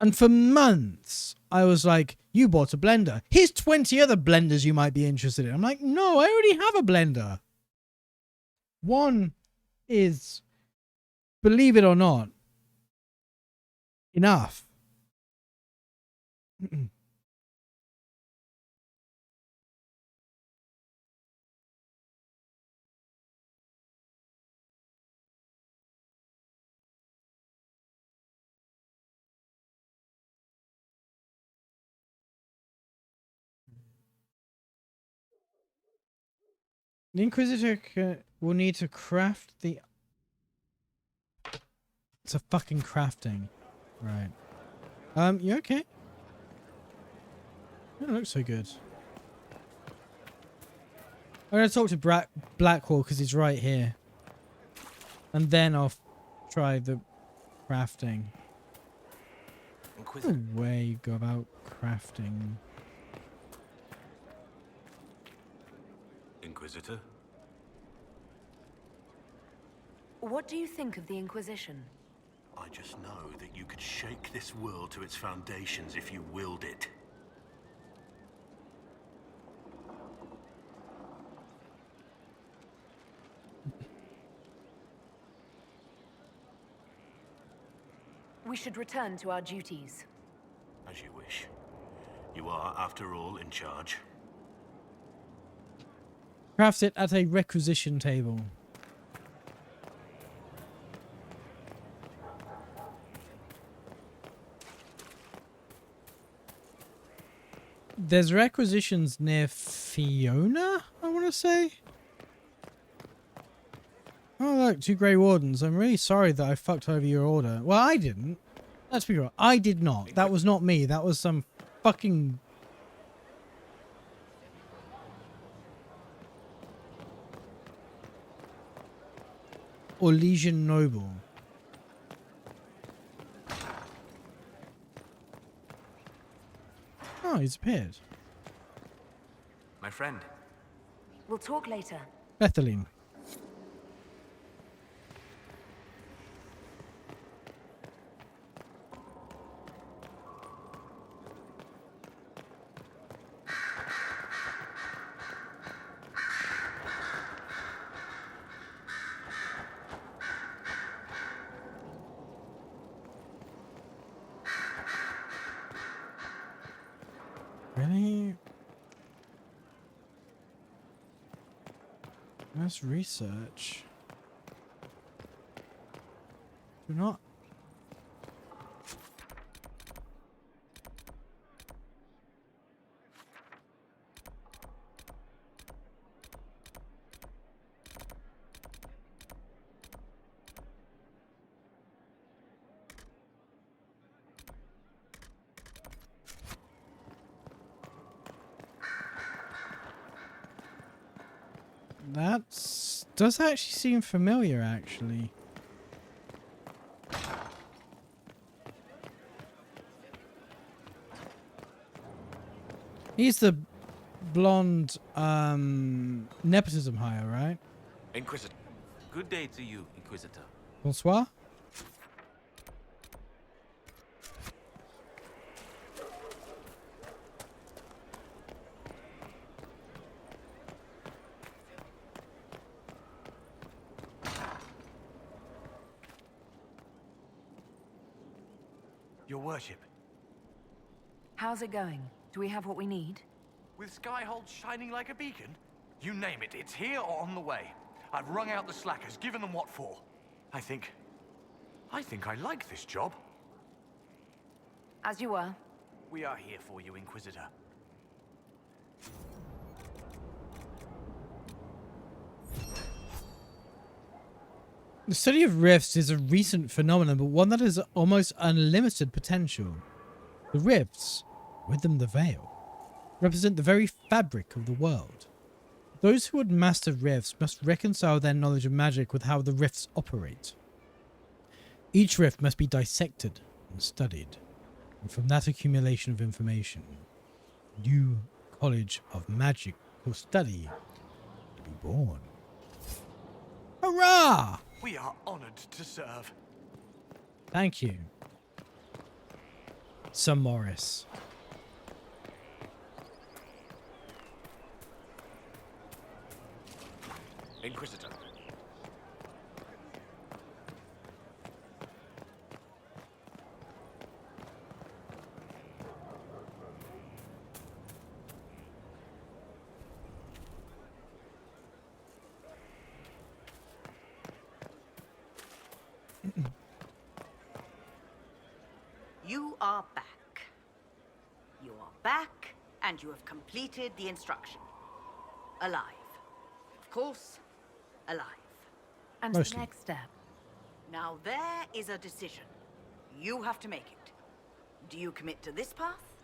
And for months, I was like, You bought a blender. Here's 20 other blenders you might be interested in. I'm like, no, I already have a blender. One is, believe it or not, enough. The Inquisitor will need to craft the... It's a fucking crafting. Right. You okay? You don't look so good. I'm gonna talk to Blackwall because he's right here. And then I'll try the crafting. The way you go about crafting. Inquisitor? What do you think of the Inquisition? I just know that you could shake this world to its foundations if you willed it. We should return to our duties. As you wish. You are, after all, in charge. Craft it at a requisition table. There's requisitions near Fiona, I want to say. Oh, look, 2 Grey Wardens. I'm really sorry that I fucked over your order. Well, I didn't. Let's be real. I did not. That was not me. That was some fucking... Orlesian noble. Oh, he's appeared. My friend. We'll talk later. Bethaline. Really? Let's research. Do not. That does actually seem familiar, actually. He's the blonde nepotism hire, right? Inquisitor. Good day to you, Inquisitor. Bonsoir. Your worship. How's it going? Do we have what we need? With Skyhold shining like a beacon? You name it, it's here or on the way. I've wrung out the slackers, given them what for. I think I like this job. As you were. We are here for you, Inquisitor. The study of rifts is a recent phenomenon, but one that has almost unlimited potential. The rifts, with them the veil, represent the very fabric of the world. Those who would master rifts must reconcile their knowledge of magic with how the rifts operate. Each rift must be dissected and studied, and from that accumulation of information, a new College of Magic will study to be born. Hurrah! We are honored to serve. Thank you, Sir Morris. Inquisitor. You are back. You are back, and you have completed the instruction. Alive. Of course, alive. And Mostly. the next step? Now there is a decision. You have to make it. Do you commit to this path?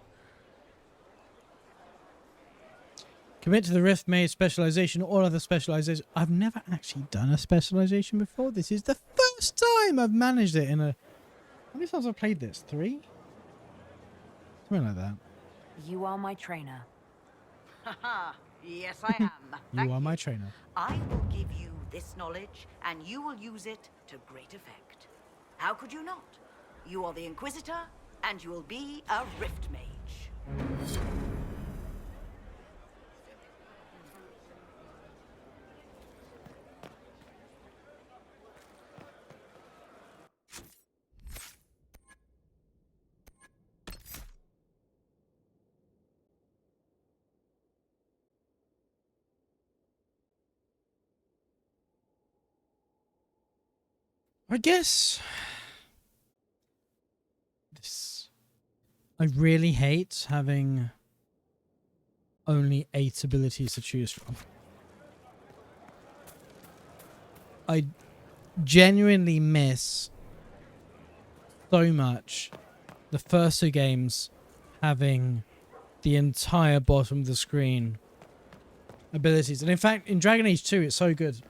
Commit to the Rift Mage specialization or other specialization. I've never actually done a specialization before. This is the first time I've managed it in a... How many times have I played this? 3? Something like that. You are my trainer. Haha, yes I am. You are my trainer. I will give you this knowledge, and you will use it to great effect. How could you not? You are the Inquisitor, and you will be a Rift Mage. I guess... This... I really hate having only 8 abilities to choose from. I genuinely miss so much the first 2 games having the entire bottom of the screen abilities. And in fact, in Dragon Age 2, it's so good.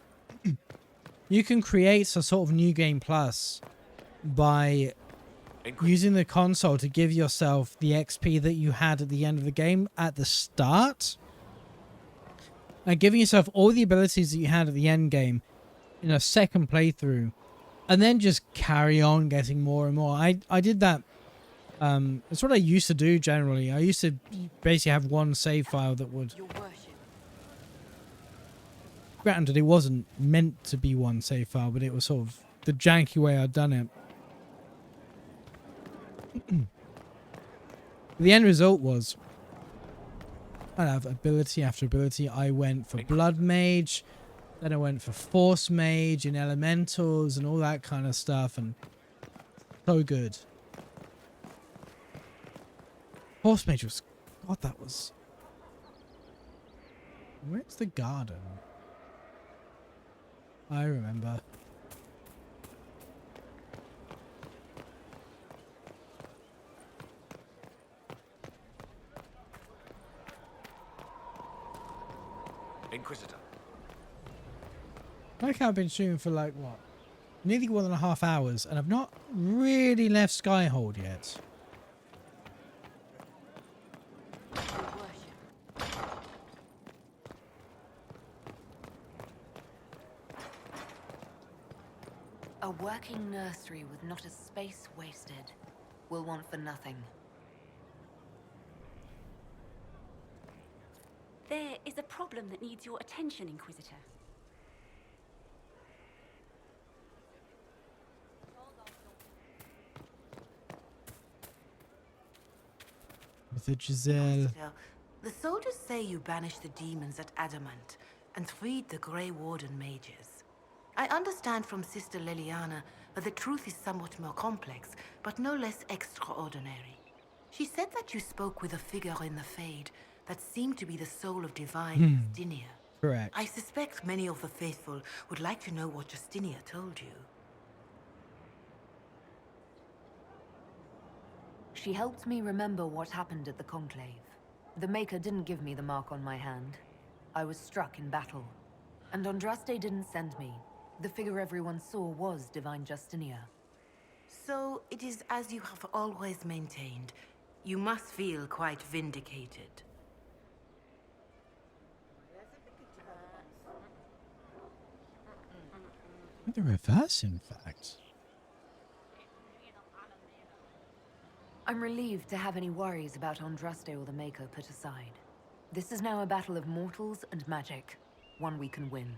You can create a sort of New Game Plus by using the console to give yourself the XP that you had at the end of the game at the start. And giving yourself all the abilities that you had at the end game in a second playthrough. And then just carry on getting more and more. I did that. It's what I used to do generally. I used to basically have one save file that would... Granted, it wasn't meant to be one save file, but it was sort of the janky way I'd done it. The end result was I'd have ability after ability. I went for Blood Mage, then I went for Force Mage and Elementals and all that kind of stuff, and so good. Force Mage was... God, that was... Where's the garden? I remember. Inquisitor. Like I've been shooting for like, what? Nearly 1.5 hours, and I've not really left Skyhold yet. A working nursery with not a space wasted will want for nothing. There is a problem that needs your attention, Inquisitor. With the Giselle. The soldiers say you banished the demons at Adamant and freed the Grey Warden mages. I understand from Sister Liliana that the truth is somewhat more complex, but no less extraordinary. She said that you spoke with a figure in the Fade that seemed to be the soul of divine Justinia. Correct. I suspect many of the faithful would like to know what Justinia told you. She helped me remember what happened at the Conclave. The Maker didn't give me the mark on my hand. I was struck in battle. And Andraste didn't send me. The figure everyone saw was Divine Justinia. So it is as you have always maintained. You must feel quite vindicated. The reverse, in fact. I'm relieved to have any worries about Andraste or the Maker put aside. This is now a battle of mortals and magic, one we can win.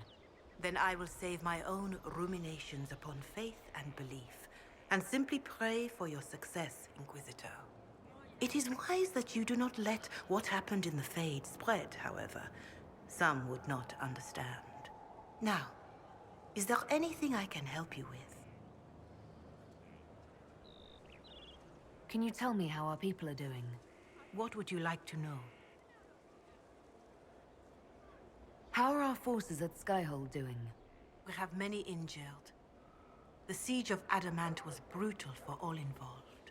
Then I will save my own ruminations upon faith and belief, and simply pray for your success, Inquisitor. It is wise that you do not let what happened in the Fade spread, however. Some would not understand. Now, is there anything I can help you with? Can you tell me how our people are doing? What would you like to know? How are our forces at Skyhold doing? We have many injured. The siege of Adamant was brutal for all involved.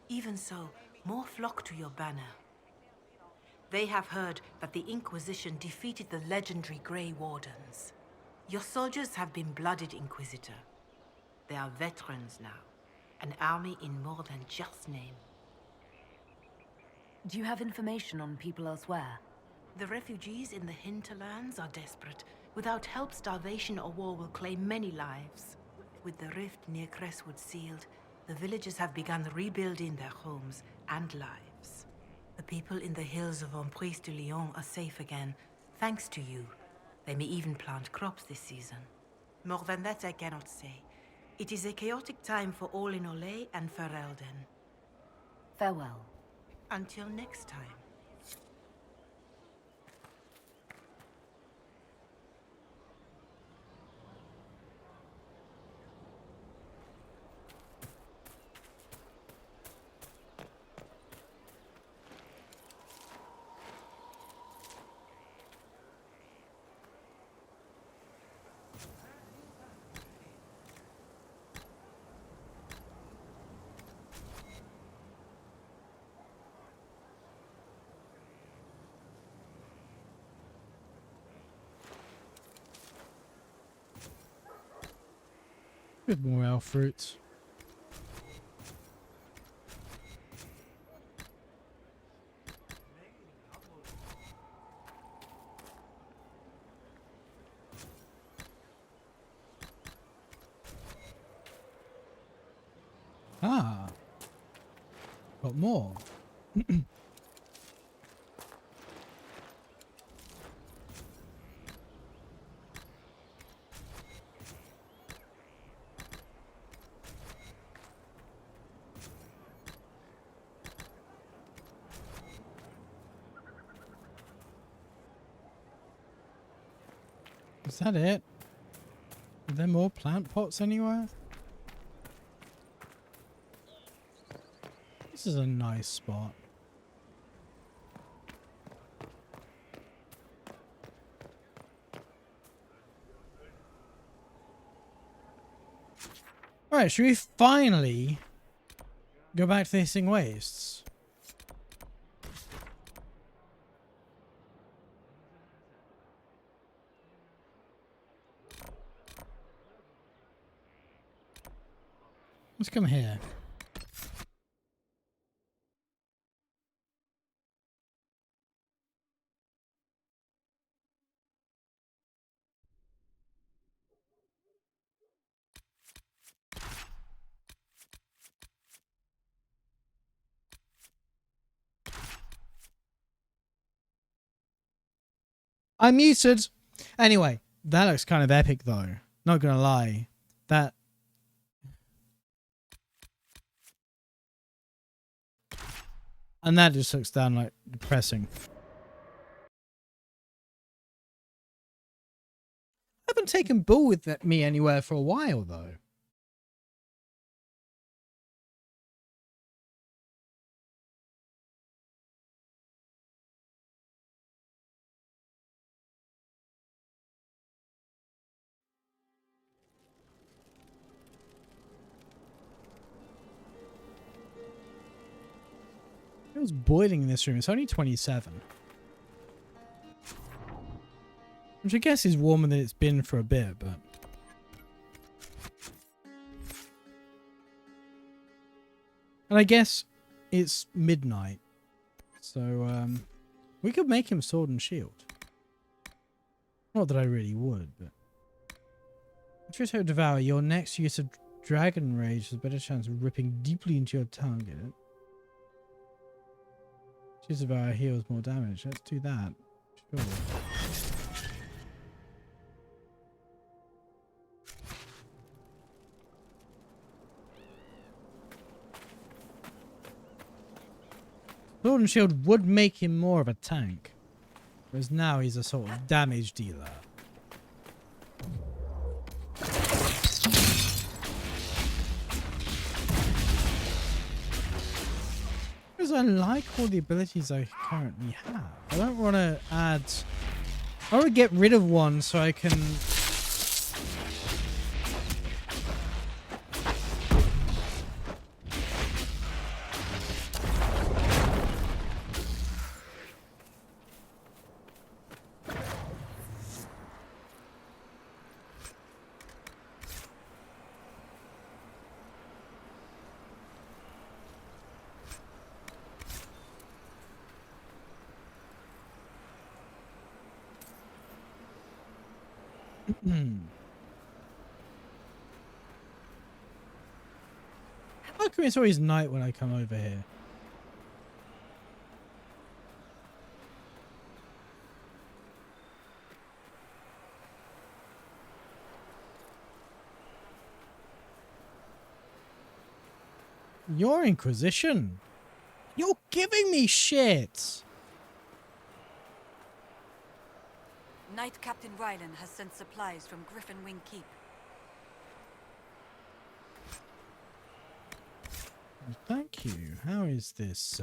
Even so, more flock to your banner. They have heard that the Inquisition defeated the legendary Grey Wardens. Your soldiers have been blooded, Inquisitor. They are veterans now. An army in more than just name. Do you have information on people elsewhere? The refugees in the hinterlands are desperate. Without help, starvation or war will claim many lives. With the rift near Crestwood sealed, the villagers have begun rebuilding their homes and lives. The people in the hills of Emprise de Lyon are safe again, thanks to you. They may even plant crops this season. More than that I cannot say. It is a chaotic time for all in Olay and for Elden. Farewell. Until next time. With more elf fruits. Ah. Got more. Is that it? Are there more plant pots anywhere? This is a nice spot. Alright, should we finally go back to the Hissing Wastes? Let's come here. I'm muted. Anyway, that looks kind of epic though. Not gonna lie. That... And that just looks down like depressing. I haven't taken Bull with me anywhere for a while though. It was boiling in this room. It's only 27. Which I guess is warmer than it's been for a bit, but... And I guess it's midnight. So, we could make him sword and shield. Not that I really would, but... Trito Devour, your next use of Dragon Rage has a better chance of ripping deeply into your target. Trito Devour heals more damage. Let's do that. Sure. sword and shield would make him more of a tank. Whereas now he's a sort of damage dealer. Because I like all the abilities I currently have. I don't want to add... I want to get rid of one so I can... How come it's always night when I come over here? Your Inquisition? You're giving me shit! Knight Captain Rylan has sent supplies from Griffin Wing Keep. Thank you. How is this,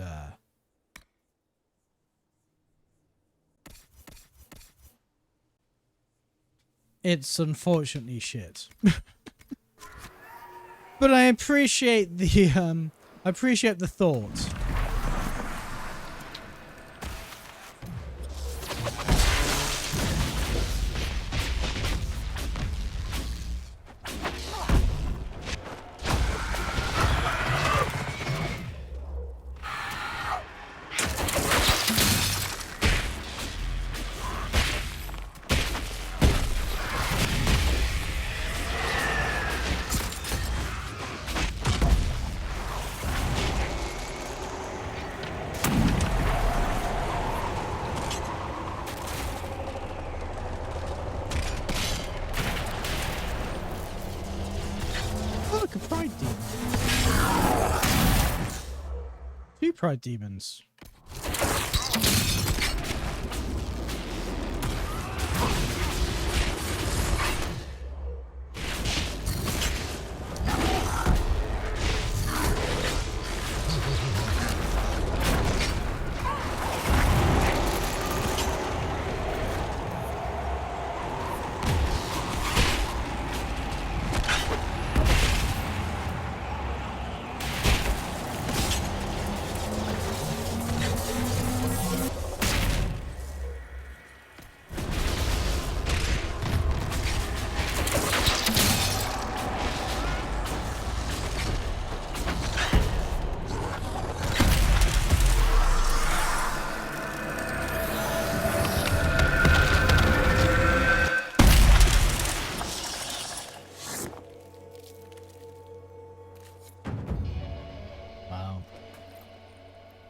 It's unfortunately shit. But I appreciate the, thought. Pride demons.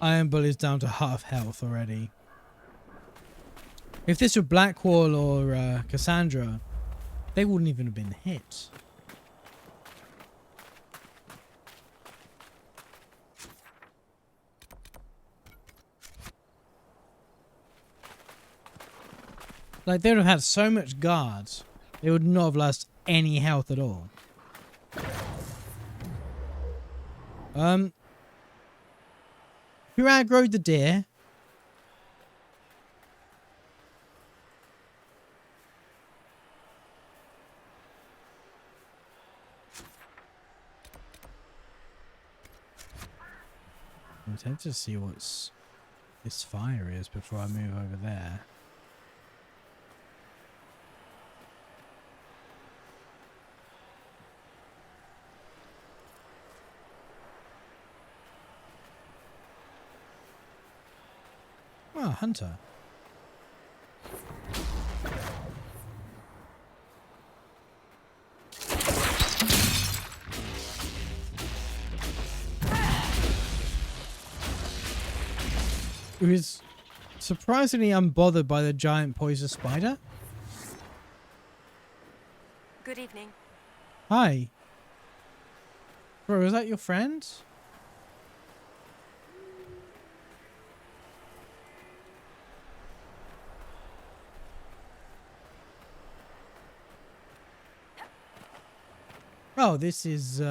Iron Bull is down to half health already. If this were Blackwall or Cassandra, they wouldn't even have been hit. Like, they would have had so much guards, they would not have lost any health at all. Who aggroed the deer? I intend to see what's this fire is before I move over there. Oh, hunter. Who is surprisingly unbothered by the giant poisonous spider. Good evening. Hi. Bro, is that your friend? Oh, this is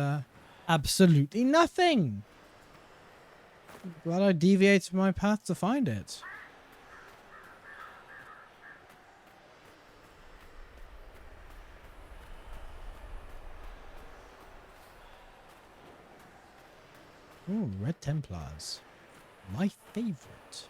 absolutely nothing. Glad I deviated my path to find it. Ooh, Red Templars. My favorite.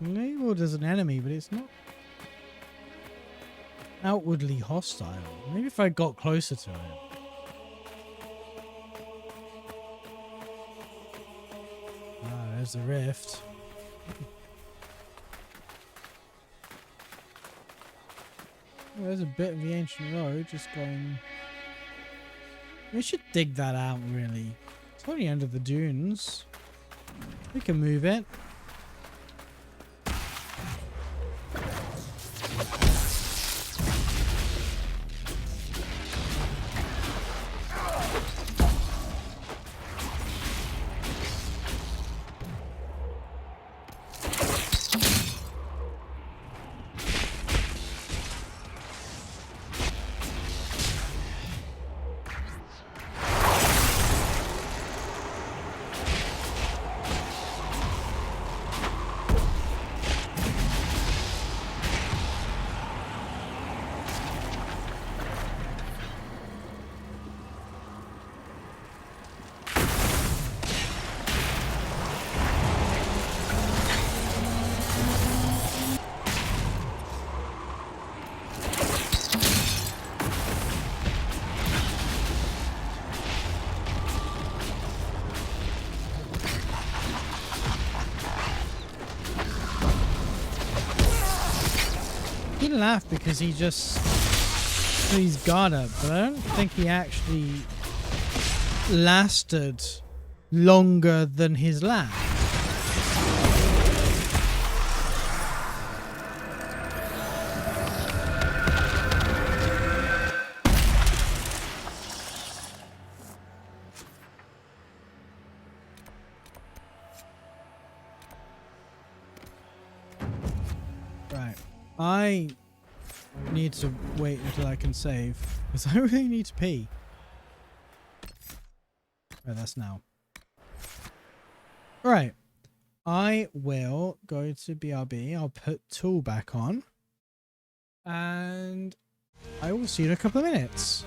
Labeled as an enemy, but it's not outwardly hostile. Maybe if I got closer to it. Ah, there's the rift. Well, there's a bit of the ancient road just going. We should dig that out, really. It's on the end of the dunes. We can move it. He laughed because he just put his guard up, but I don't think he actually lasted longer than his laugh. Right. I need to wait until I can save, because I really need to pee. Oh, that's now. Right. I will go to BRB. I'll put tool back on. And I will see you in a couple of minutes.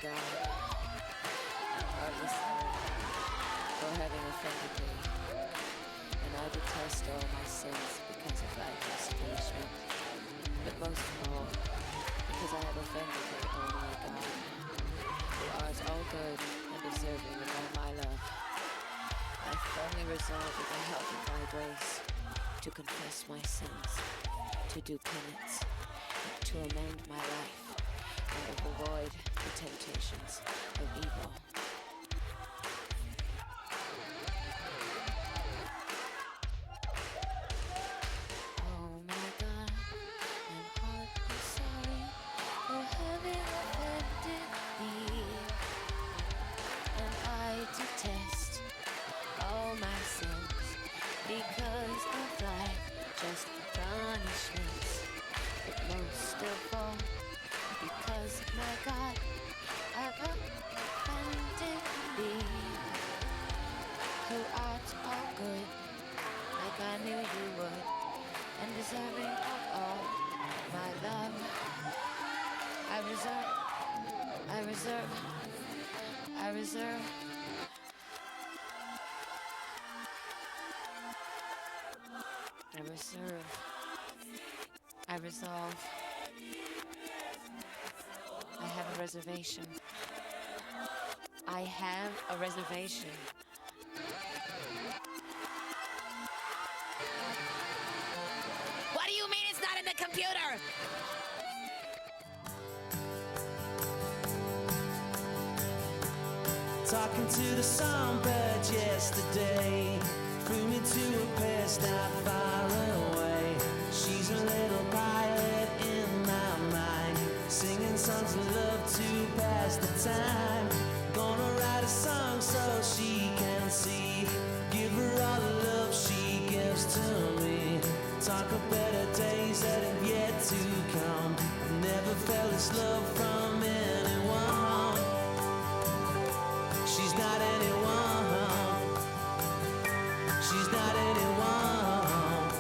God, I'm hardly sorry for having offended thee, and I detest all my sins because of thy just punishment, but most of all, because I have offended thee, O my God, who art all good and deserving of all my love. I firmly resolve with the help of thy grace to confess my sins, to do penance, to amend my life, and to avoid the temptations of evil. Oh my God, I'm heartily sorry for having offended thee, and I detest all my sins because of thy just punishments, but most of all, because my God, I've offended thee, who art all good, like I knew you would, and deserving of all my love. I reserve, I reserve, I reserve. I reserve, I resolve, I have a reservation. I have a reservation. What do you mean it's not in the computer? Talking to the songbird yesterday, flew me to a place not far away. She's a little pilot in my mind, singing songs of love to pass the time. Gonna write a song so she can see, give her all the love she gives to me. Talk of better days that have yet to come. Never felt this love from anyone. She's not anyone. She's not anyone.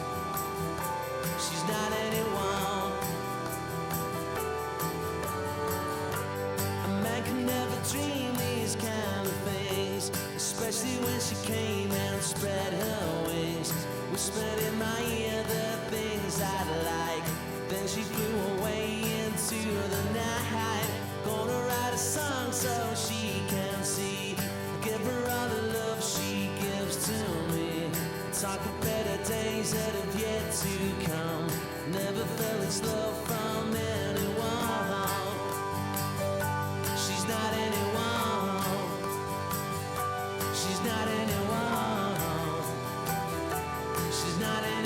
She's not anyone. A man can never dream these kind of things, especially when she came and spread her wings, whispered in my ear the things I'd like. Then she flew away into the night. Gonna write a song so she can see, give her all the love she gives to me. Talk of better days that have yet to come. Never felt this love from anyone. She's not anyone. She's not anyone. She's not anyone.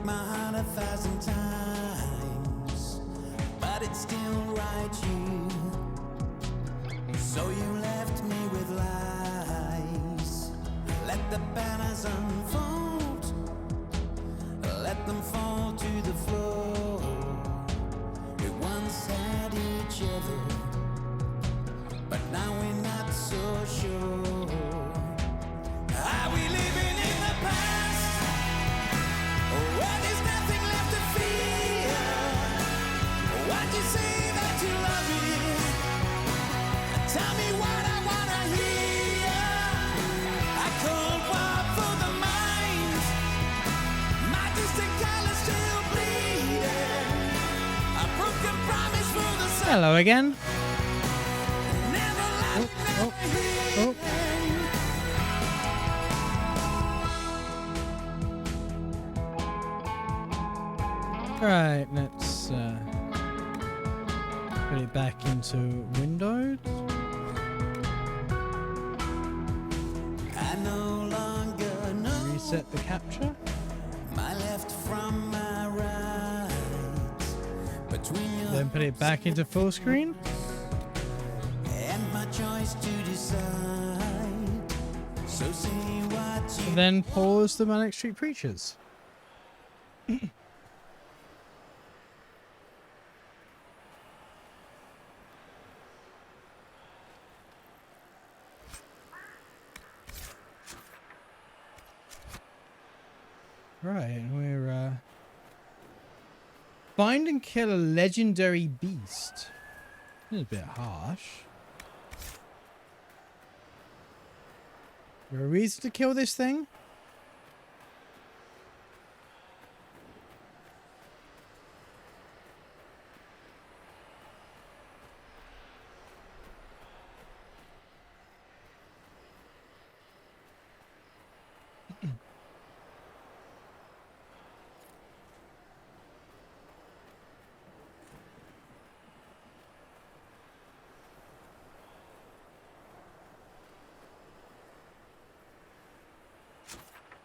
my heart 1,000 times, but it's still right you. So you left me with lies. Let the banners unfold, let them fall to the floor. We once had each other, but now we're not so sure. Are we living in the past, where there's nothing left to fear? Why'd you say that you love me? Tell me what I wanna hear. A cold war for the mind, my distant colors still bleeding. A broken promise for the sun. Hello again. Oh. Right, let's put it back into Windows. I no longer know Reset the capture. my left from my right. Between your Then put it back into full screen. and my choice to decide. So say what you And then pause the Manic Street Preachers. Right, we're find and kill a legendary beast. This is a bit harsh. Is there a reason to kill this thing?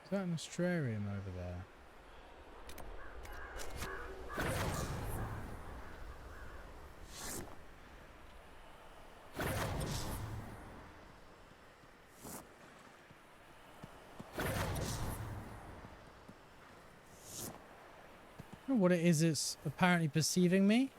Is that an Australian over there? I don't know what it is, it's apparently perceiving me.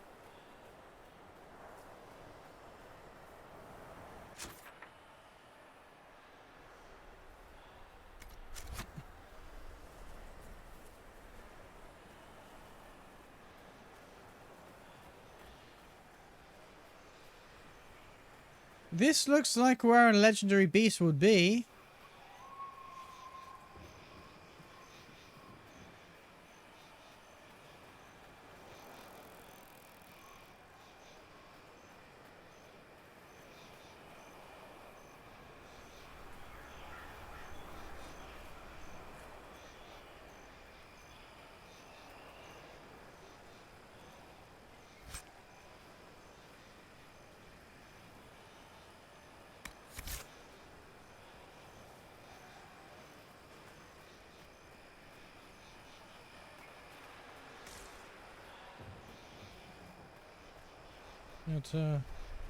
This looks like where a legendary beast would be. But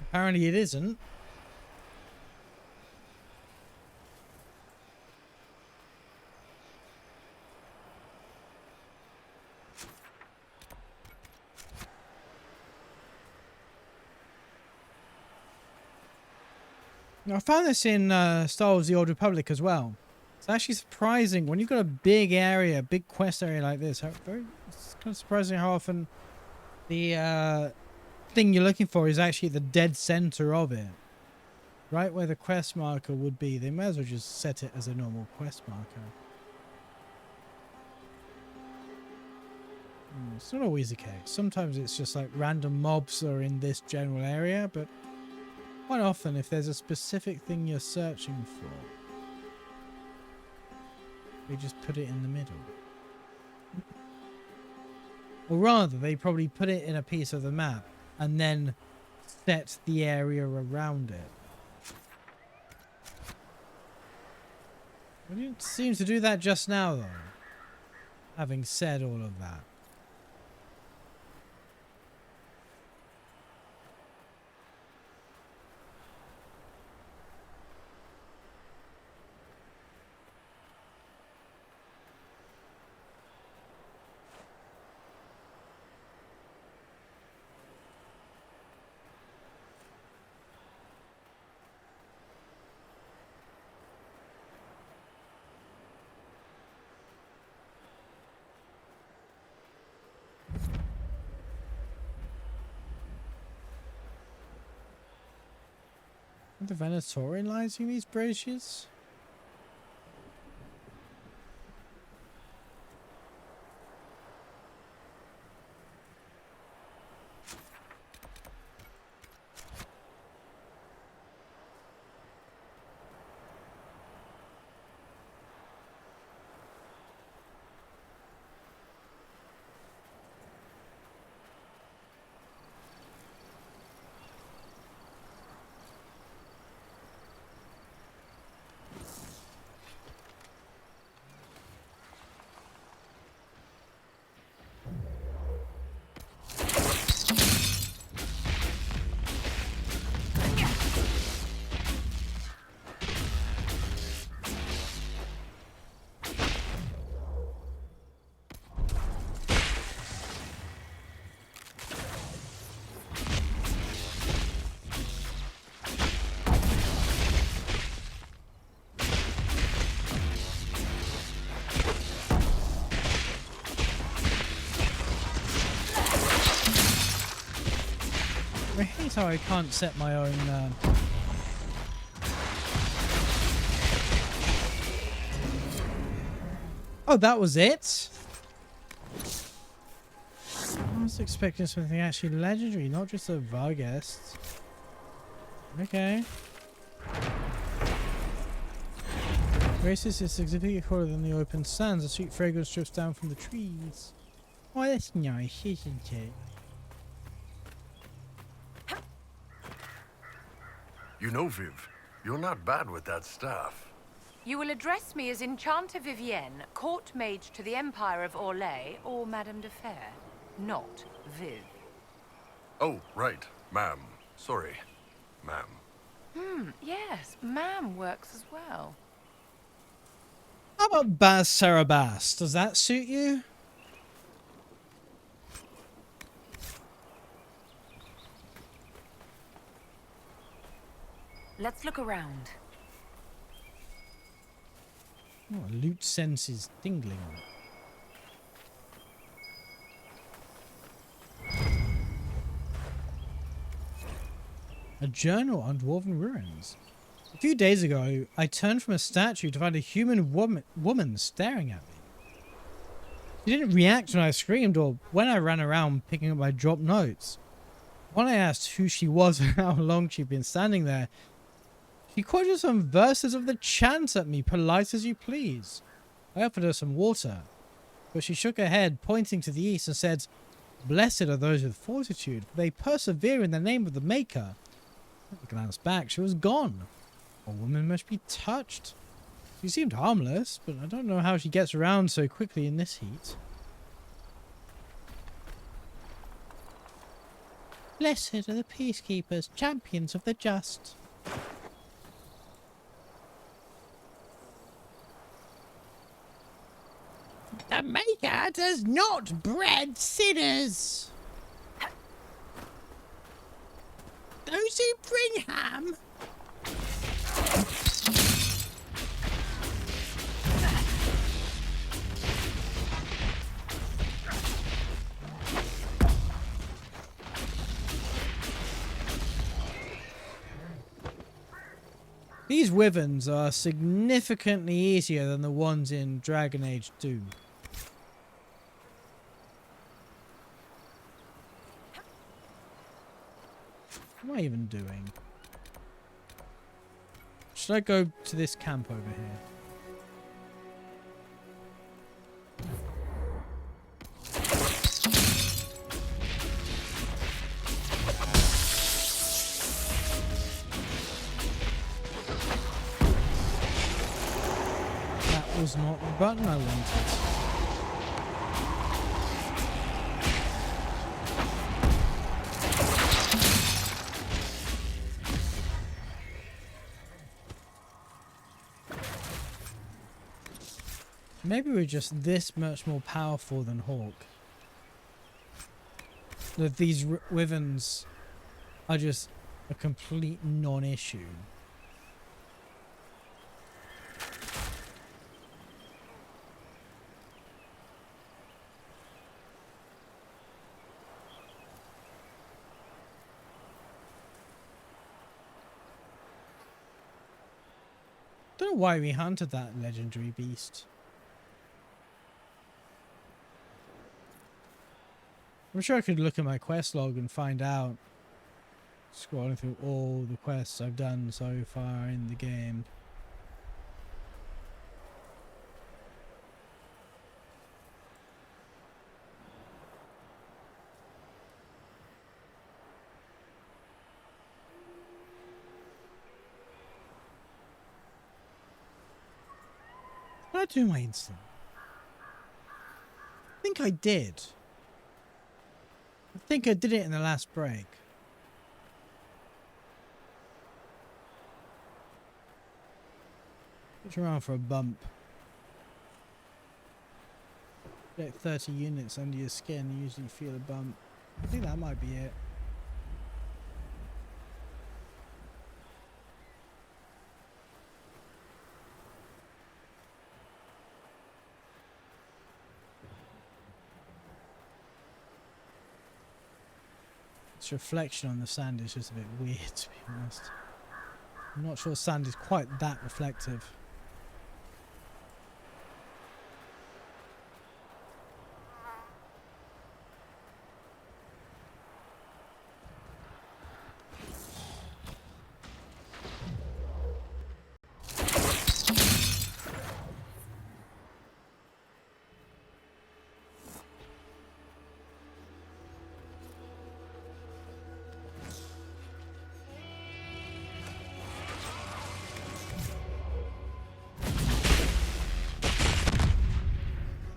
apparently it isn't. Now, I found this in Star Wars: The Old Republic as well. It's actually surprising when you've got a big area, big quest area like this. It's kind of surprising how often the thing you're looking for is actually the dead center of it, right where the quest marker would be. They may as well just set it as a normal quest marker. It's not always the case. Sometimes it's just like random mobs are in this general area, but quite often if there's a specific thing you're searching for, they just put it in the middle. Or rather, they probably put it in a piece of the map and then set the area around it. We didn't seem to do that just now, though. Having said all of that. Are the Venatorializing these braziers? I hate how I can't set my own Oh, that was it? I was expecting something actually legendary, not just a Varghest. Okay. Oasis is significantly colder than the open sands. A sweet fragrance drifts down from the trees. Oh, that's nice, isn't it? You know, Viv, you're not bad with that staff. You will address me as Enchanter Vivienne, Court Mage to the Empire of Orlais, or Madame de Fer, not Viv. Oh, right, ma'am. Sorry, ma'am. Yes, ma'am works as well. How about Baz Sarabas? Does that suit you? Let's look around. Oh, loot sense is tingling. A journal on Dwarven ruins. A few days ago, I turned from a statue to find a human woman staring at me. She didn't react when I screamed or when I ran around picking up my dropped notes. When I asked who she was and how long she'd been standing there, she quoted some verses of the chant at me, polite as you please. I offered her some water, but she shook her head, pointing to the east, and said, "Blessed are those with fortitude, for they persevere in the name of the Maker." I glanced back. She was gone. A woman must be touched. She seemed harmless, but I don't know how she gets around so quickly in this heat. Blessed are the peacekeepers, champions of the just. The Maker does not bread sinners. Those who bring ham. These wyverns are significantly easier than the ones in Dragon Age 2. What am I even doing? Should I go to this camp over here? That was not the button I wanted. Maybe we're just this much more powerful than Hawk. That these wyverns are just a complete non-issue. Don't know why we hunted that legendary beast. I'm sure I could look at my quest log and find out. Scrolling through all the quests I've done so far in the game. Did I do my instant? I think I did. I think I did it in the last break. Look around for a bump. Get 30 units under your skin, you usually feel a bump. I think that might be it. Its reflection on the sand is just a bit weird, to be honest. I'm not sure sand is quite that reflective.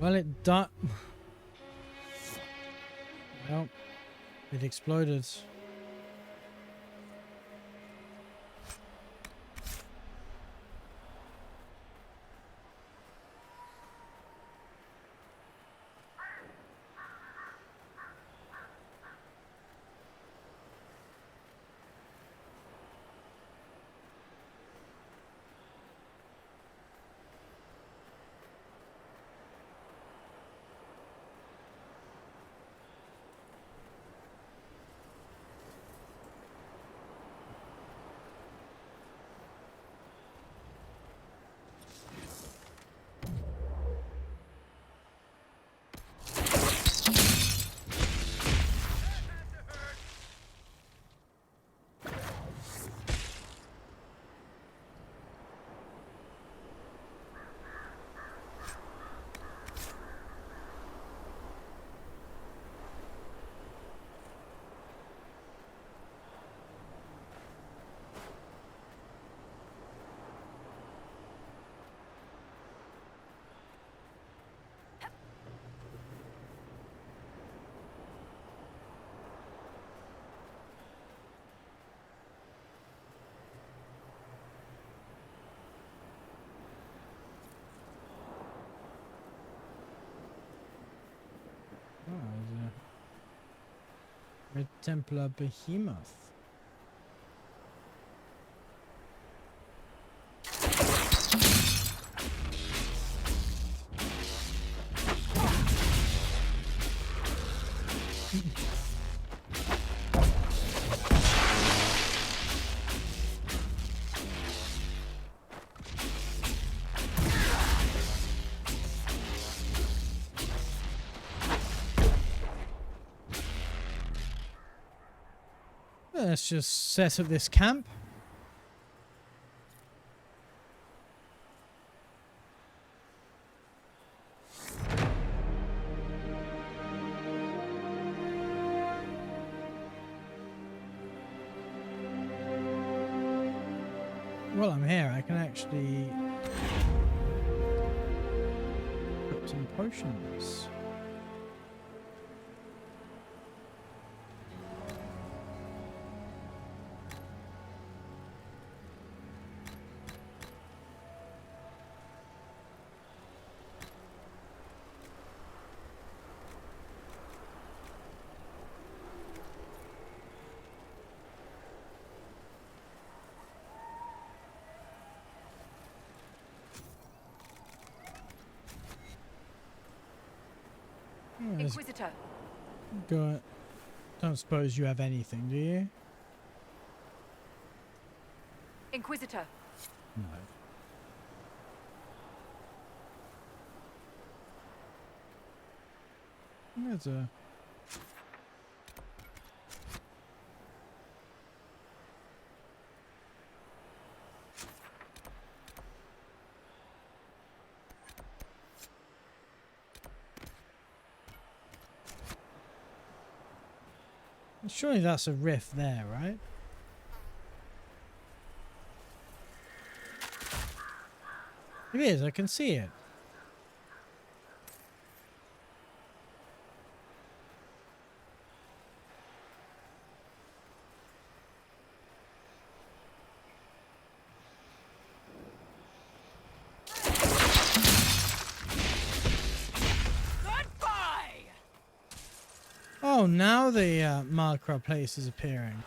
Well, it died. Well, it exploded. Oh, there's a Red Templar Behemoth. Let's just set up this camp. While I'm here, I can actually put some potions. Yes. Inquisitor. Go. Don't suppose you have anything, do you? Inquisitor. No. There's a... Surely that's a rift there, right? It is, I can see it. Oh, now the marker place is appearing.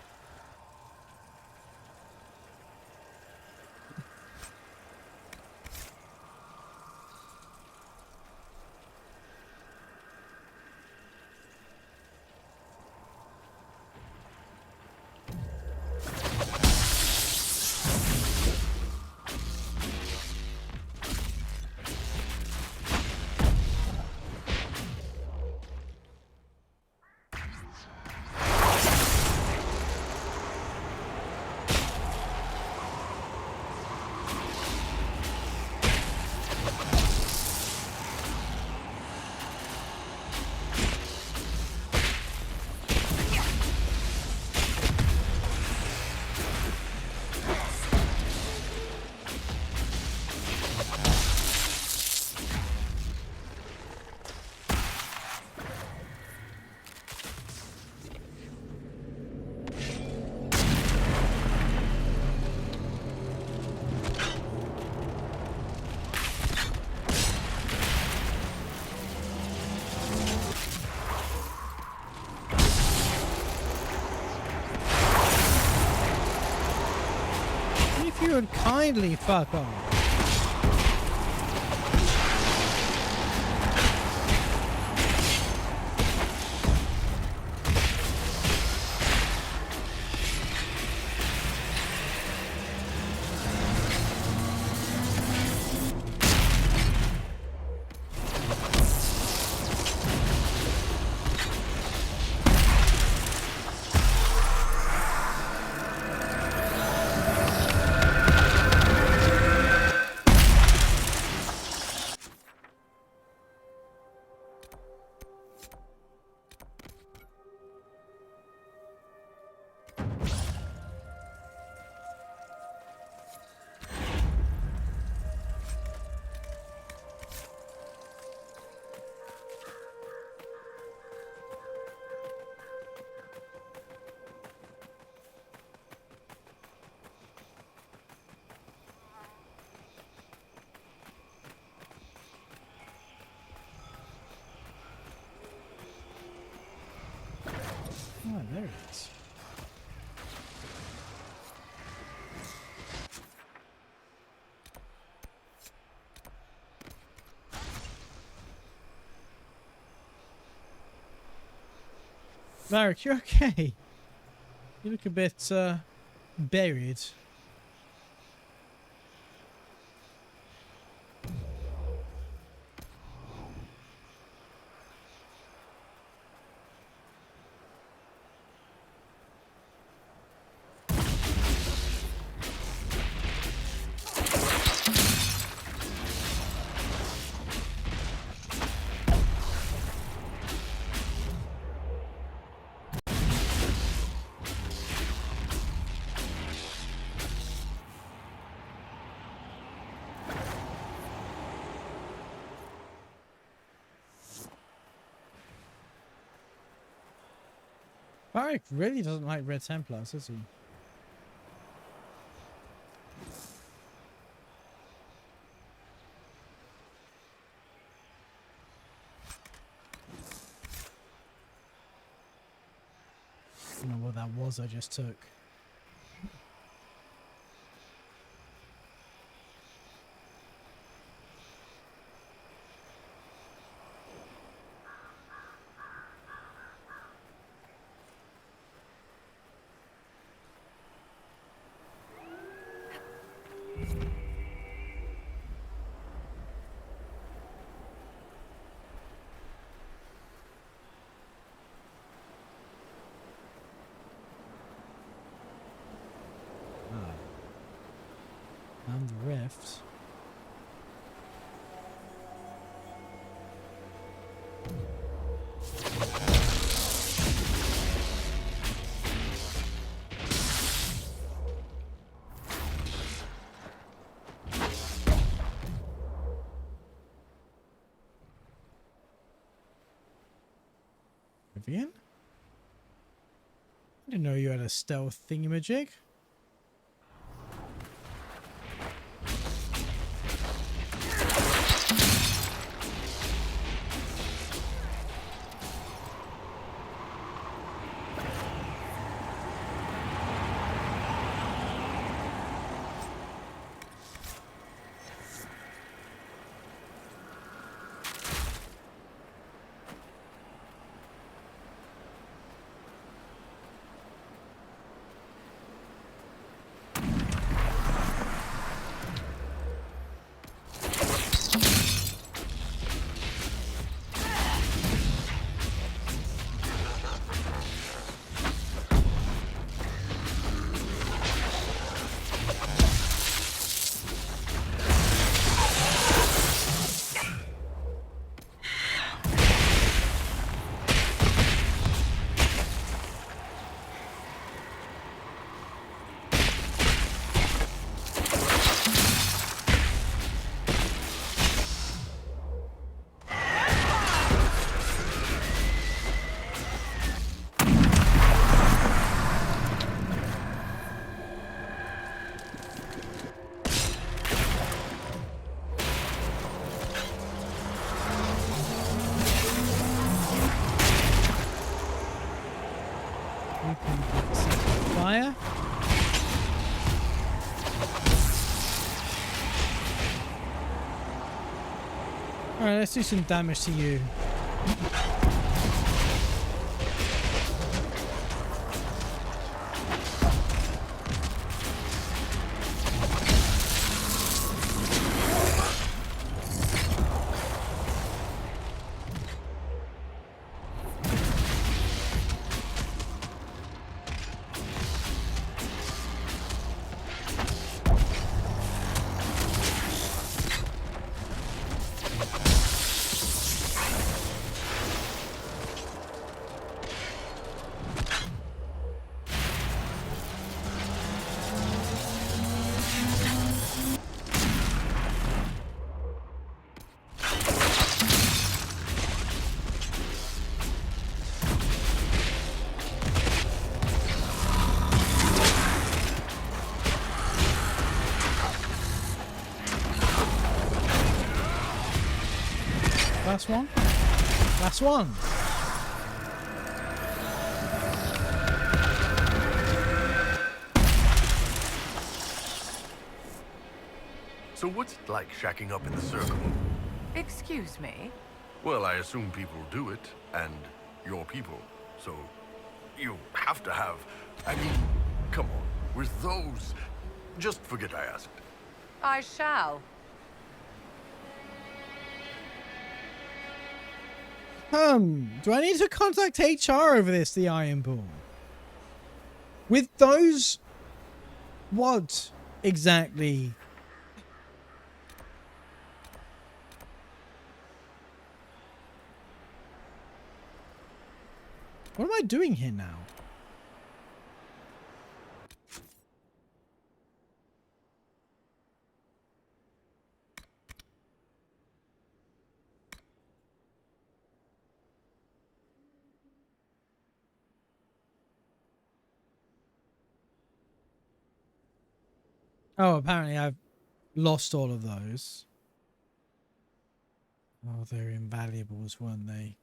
If you would kindly fuck off. Oh, there it is. Varric, you okay? You look a bit buried. Varric really doesn't like Red Templars, does he? I don't know what that was I just took. left. Vivian? I didn't know you had a stealth thingamajig. Fire. Alright, let's do some damage to you. Last one. Last one. So what's it like shacking up in the circle? Excuse me? Well, I assume people do it, and you're people. So you have to have... I mean, come on. With those... Just forget I asked. I shall. Do I need to contact HR over this, the Iron Bull? With those... What exactly? What am I doing here now? Oh, apparently I've lost all of those. Oh, they're invaluables, weren't they?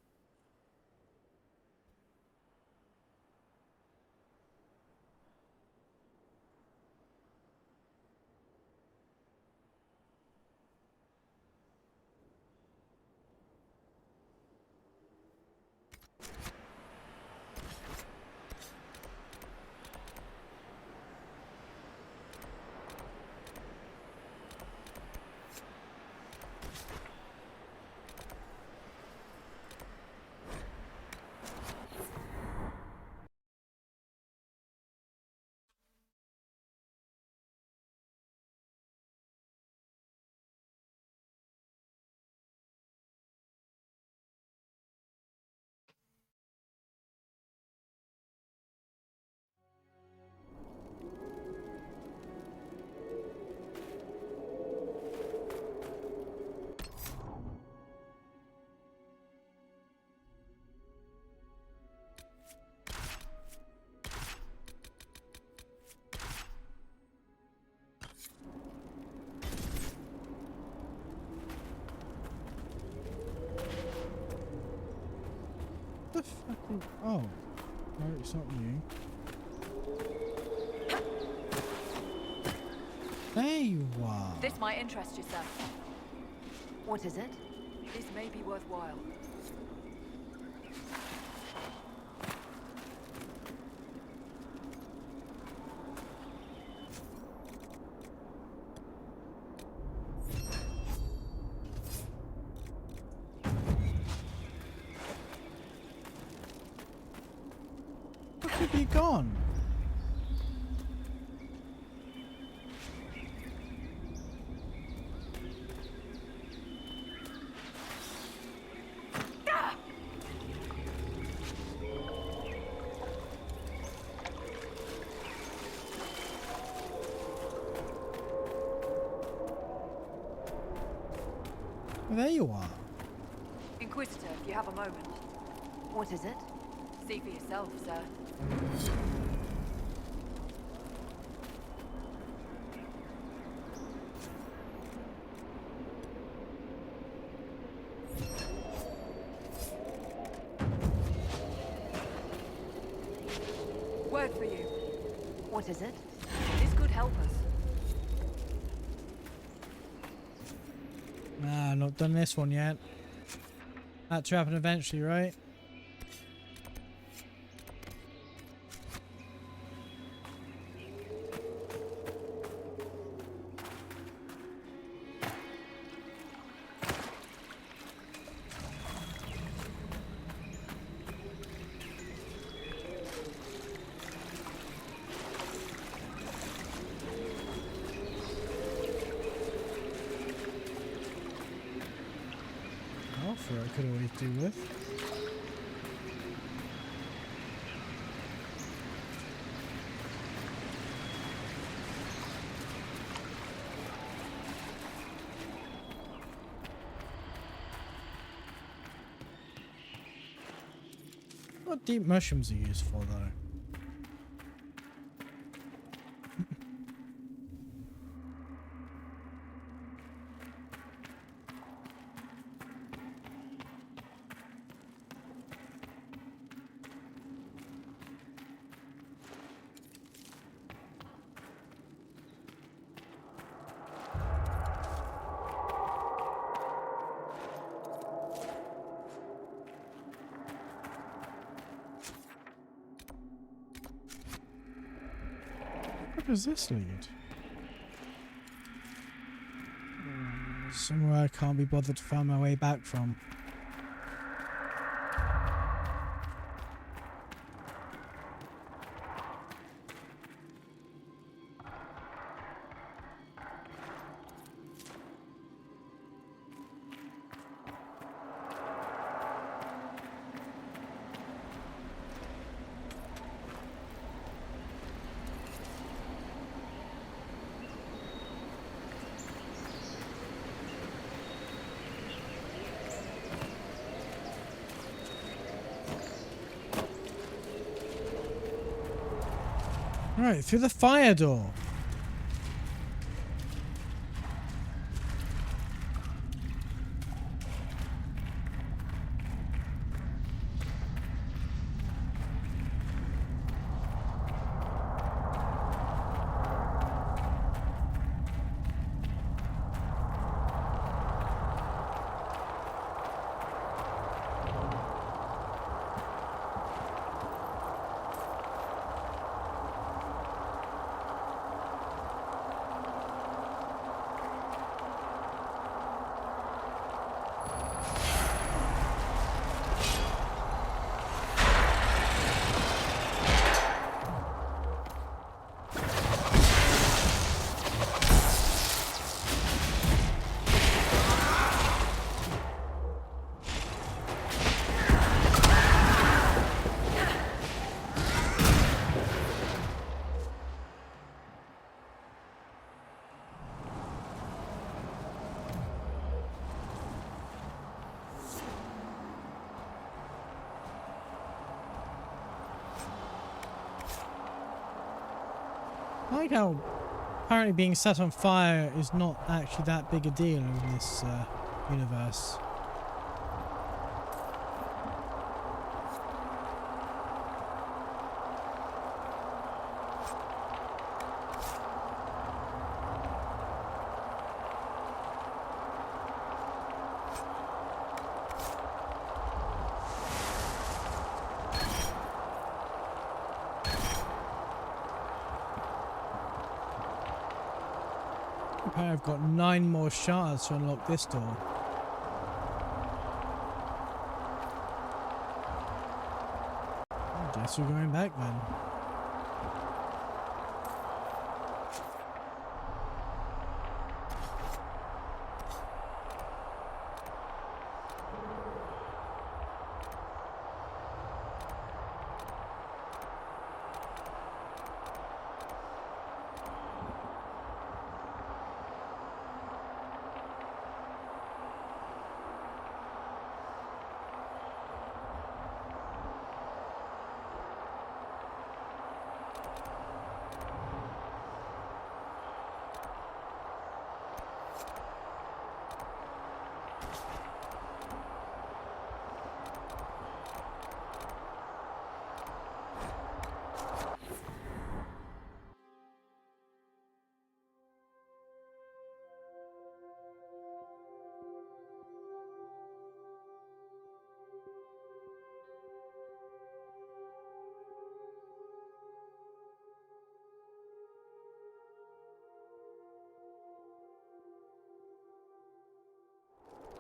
What the fuck is... Oh. No, it's not you. There you are. This might interest you, sir. What is it? This may be worthwhile. Where have you gone? There you are. Inquisitor, if you have a moment. What is it? See for yourself, sir. Word for you. What is it? This could help us. Nah, not done this one yet. That to happen eventually, right? I could always do with. What deep mushrooms are used for, though? Where does this lead? Somewhere I can't be bothered to find my way back from. Right, through the fire door. I like how apparently being set on fire is not actually that big a deal in this universe. Okay, I've got 9 more shards to unlock this door. I guess we're going back then.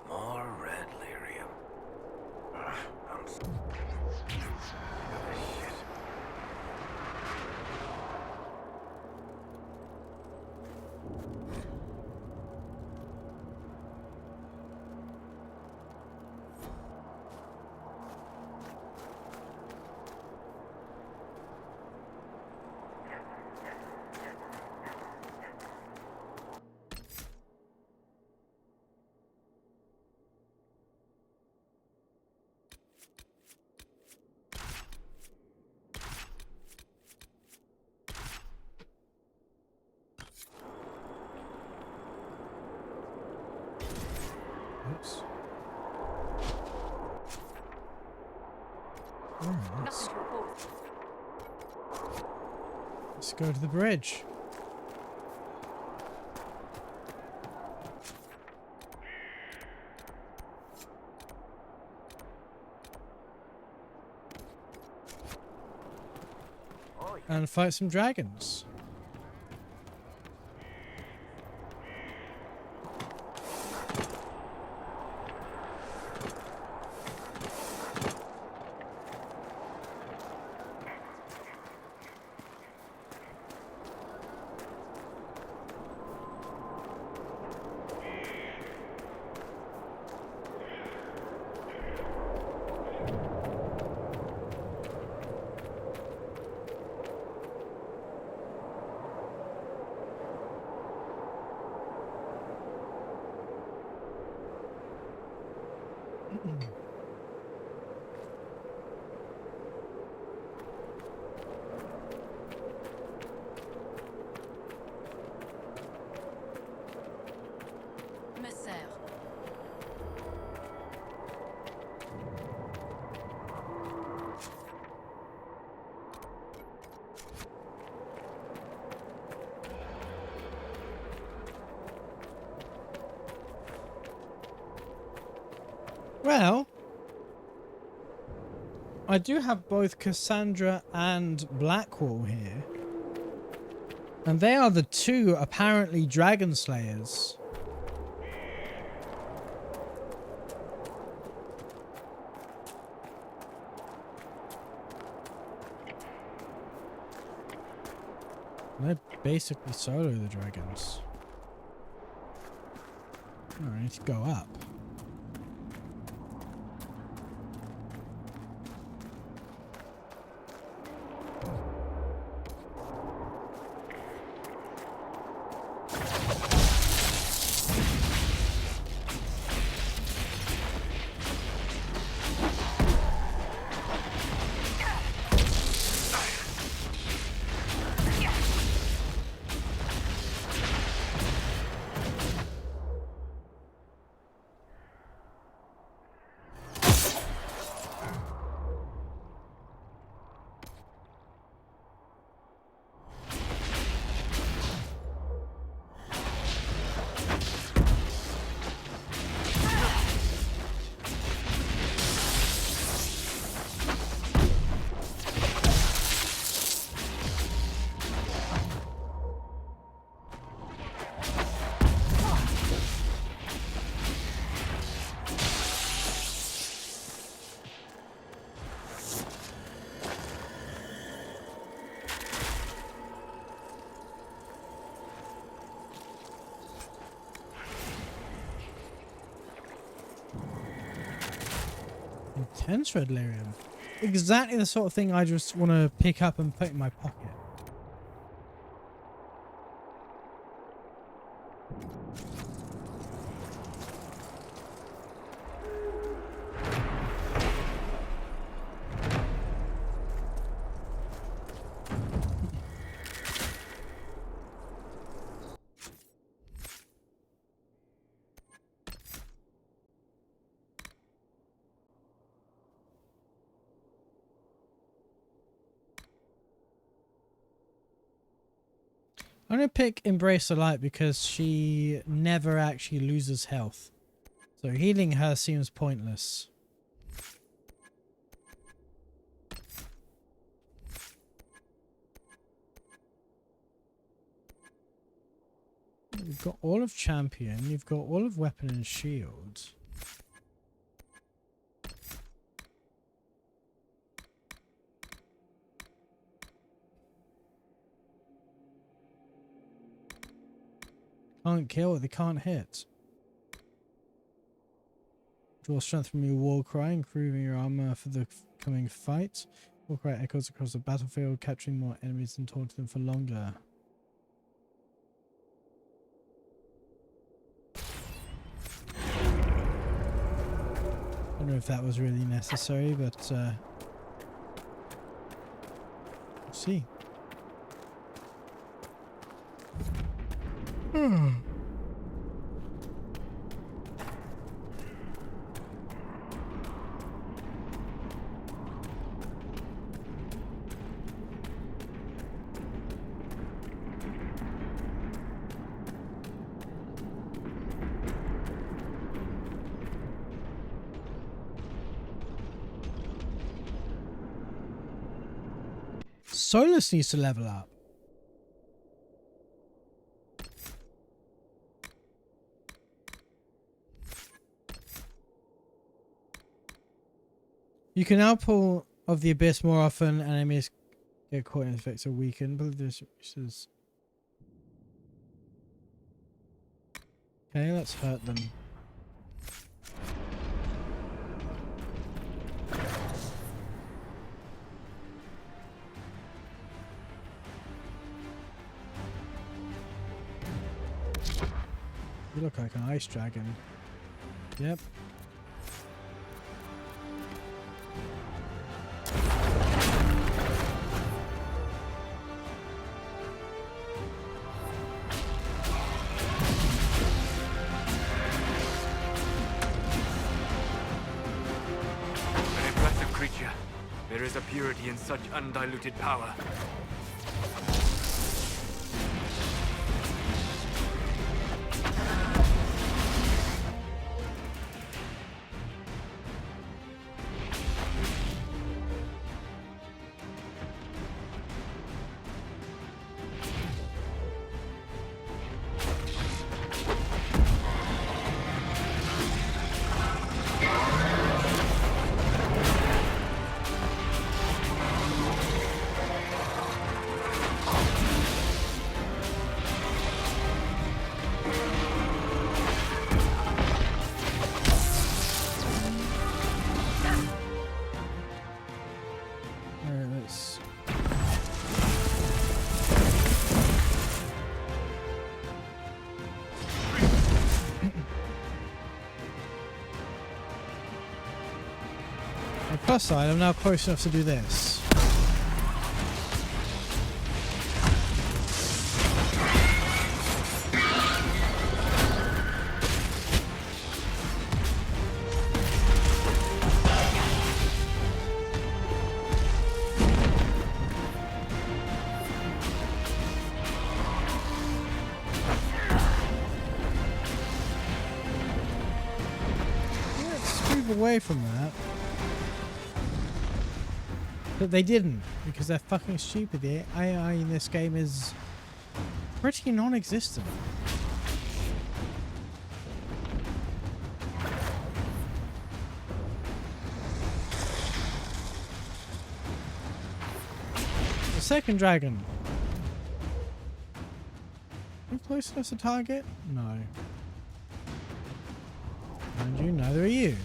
More red lyrium. I'm so... Shit. Oops. Oh, let's go to the bridge. And fight some dragons. Messer. Well, I do have both Cassandra and Blackwall here. And they are the two apparently dragon slayers. They basically solo the dragons. Oh, I need to go up. Tense-red lyrium. Exactly the sort of thing I just want to pick up and put in my pocket. I'm going to pick Embrace the Light because she never actually loses health. So healing her seems pointless. You've got all of Champion, you've got all of Weapon and Shield. Can't kill, they can't hit. Draw strength from your war cry, improving your armor for the coming fight. War cry echoes across the battlefield, capturing more enemies and taunting them for longer. I don't know if that was really necessary, but we'll see. Solus needs to level up. You can now pull of the Abyss more often, and enemies get caught in effects are weakened, but this is... Okay, let's hurt them. You look like an ice dragon. Yep. An impressive creature. There is a purity in such undiluted power. Plus side, I'm now close enough to do this. Let's move away from that. But they didn't, because they're fucking stupid. The AI in this game is pretty non-existent. The second dragon. Are you close enough to target? No. And you, neither are you.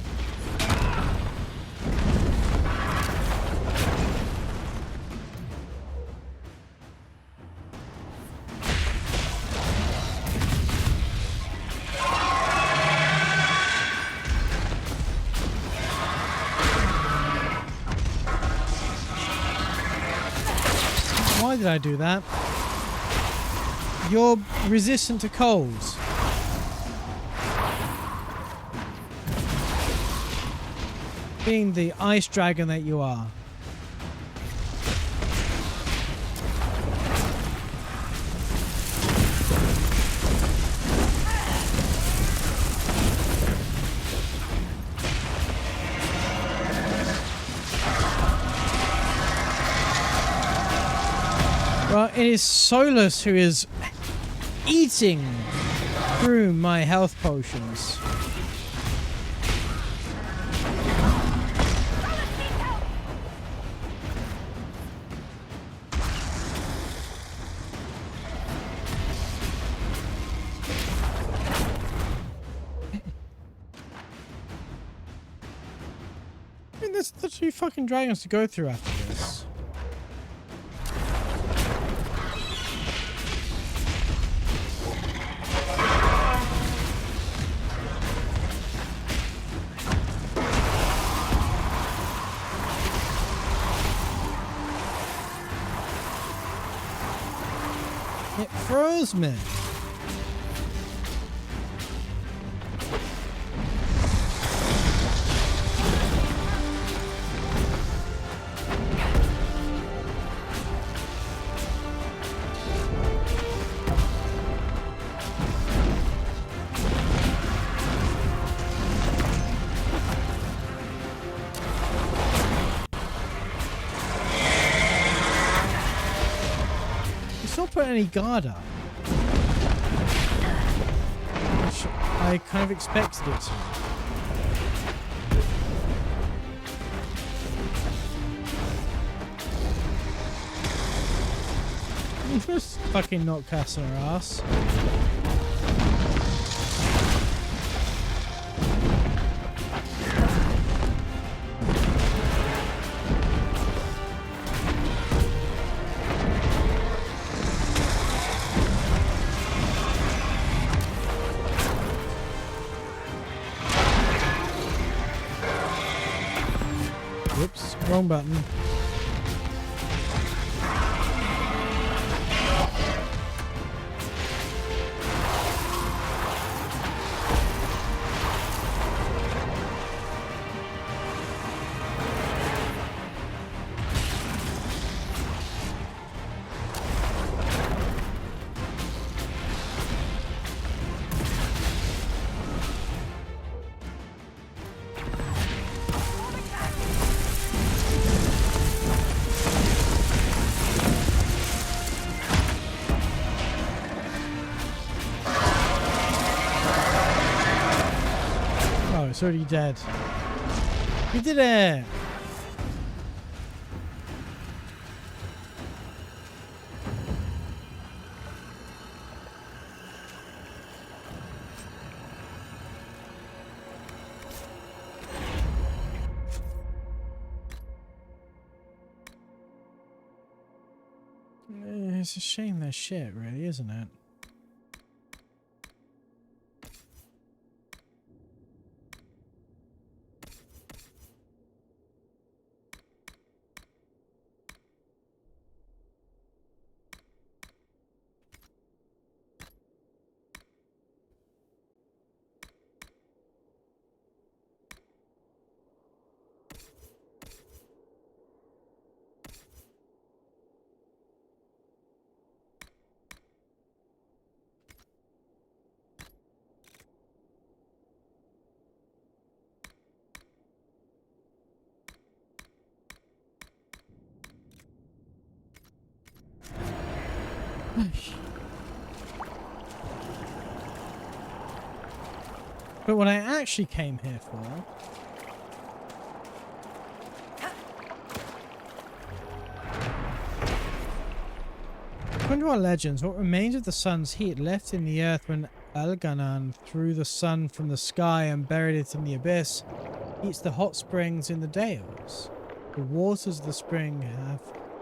Why did I do that? You're resistant to cold. Being the ice dragon that you are. Well, it is Solus who is eating through my health potions. I mean, there's the 2 fucking dragons to go through after this. It froze me. Put any guard up, which I kind of expected it to. Just fucking not cast her ass. Whoops, wrong button. It's already dead. We did it! It's a shame they're shit, really, isn't it? But what I actually came here for according to our legends, what remains of the sun's heat left in the earth when Elganan threw the sun from the sky and buried it in the abyss heats the hot springs in the dales. The waters of the spring have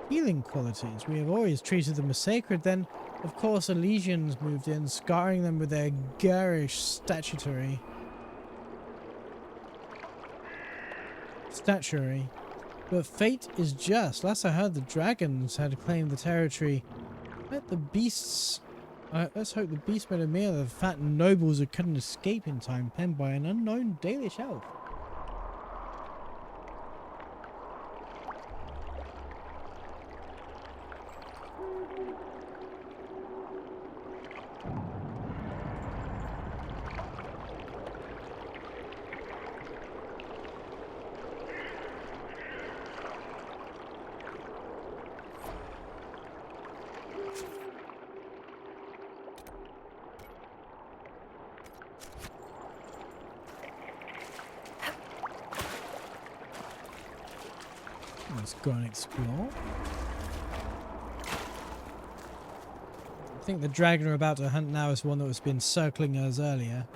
healing qualities. We have always treated them as sacred. Then, of course, Elysians moved in, scarring them with their garish statuary. But fate is just. Last I heard, the dragons had claimed the territory. Let the beasts... let's hope the beasts made a meal of the fat nobles who couldn't escape in time, penned by an unknown Dalish elf. Let's go and explore. I think the dragon we're about to hunt now is one that was been circling us earlier.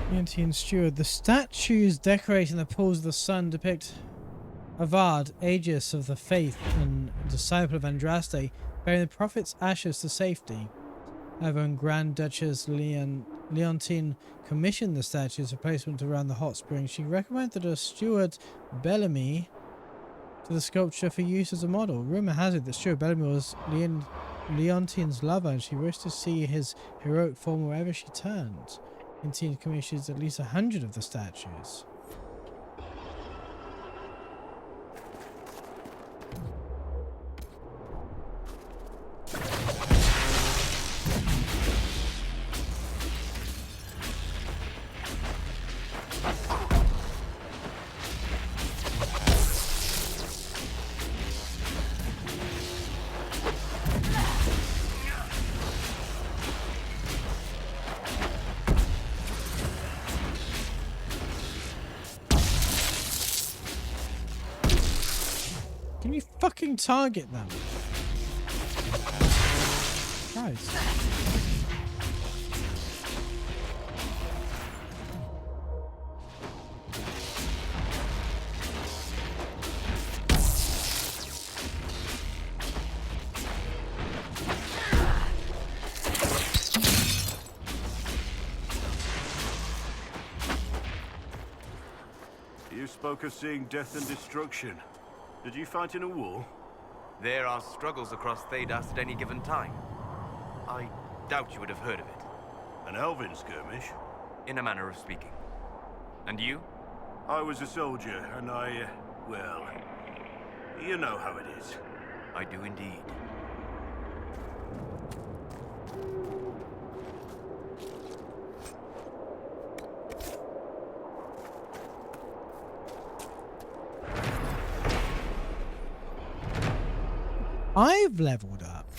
Leontine Steward. The statues decorating the pools of the sun depict Avad, Aegis of the Faith and disciple of Andraste, bearing the prophet's ashes to safety. However, when Grand Duchess Leontine commissioned the statues for placement around the hot springs, she recommended a steward Bellamy to the sculpture for use as a model. Rumour has it that Steward Bellamy was Leontine's lover, and she wished to see his heroic form wherever she turned. Leontine commissioned at least 100 of the statues. Can you fucking target them? Guys. You spoke of seeing death and destruction. Did you fight in a war? There are struggles across Thedas at any given time. I doubt you would have heard of it. An elven skirmish? In a manner of speaking. And you? I was a soldier, and well, you know how it is. I do indeed. I've leveled up.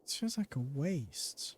It feels like a waste.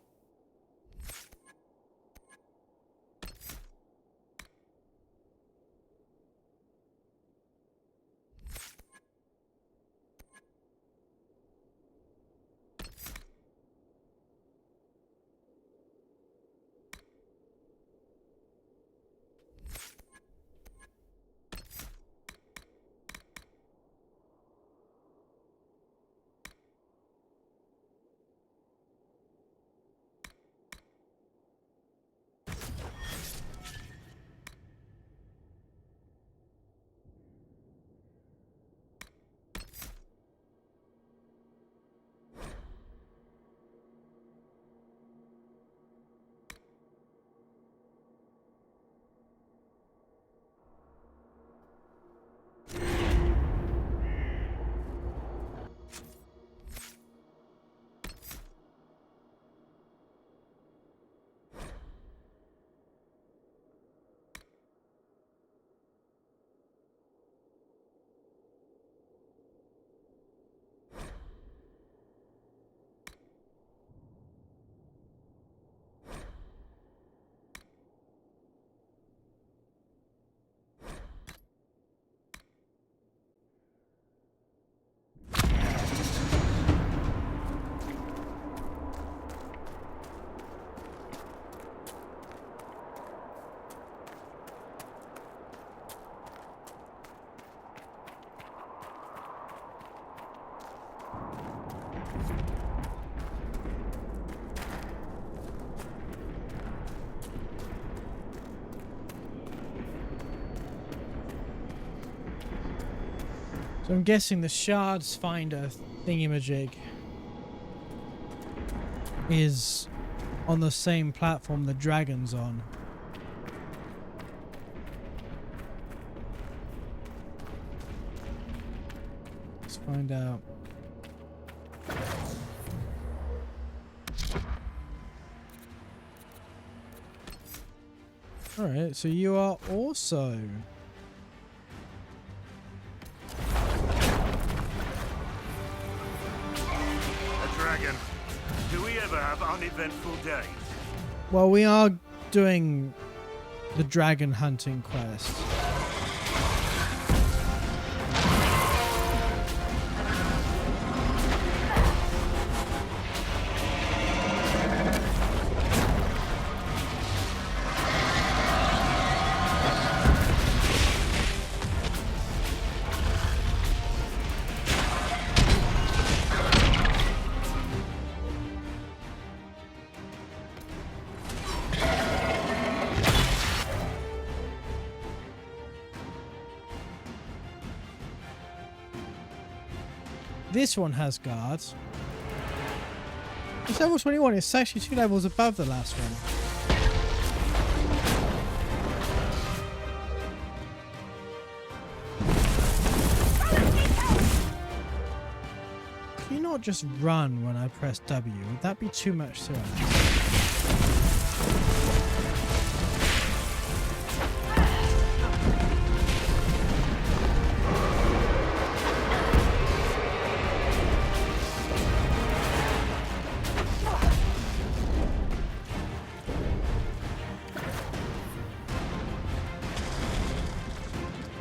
So I'm guessing the shards finder thingamajig is on the same platform the dragon's on. Let's find out. Alright, so you are also... A dragon. Do we ever have uneventful days? Well, we are doing the dragon hunting quest. This one has guards. It's level 21. It's actually 2 levels above the last one. Can you not just run when I press W? Would that be too much to ask?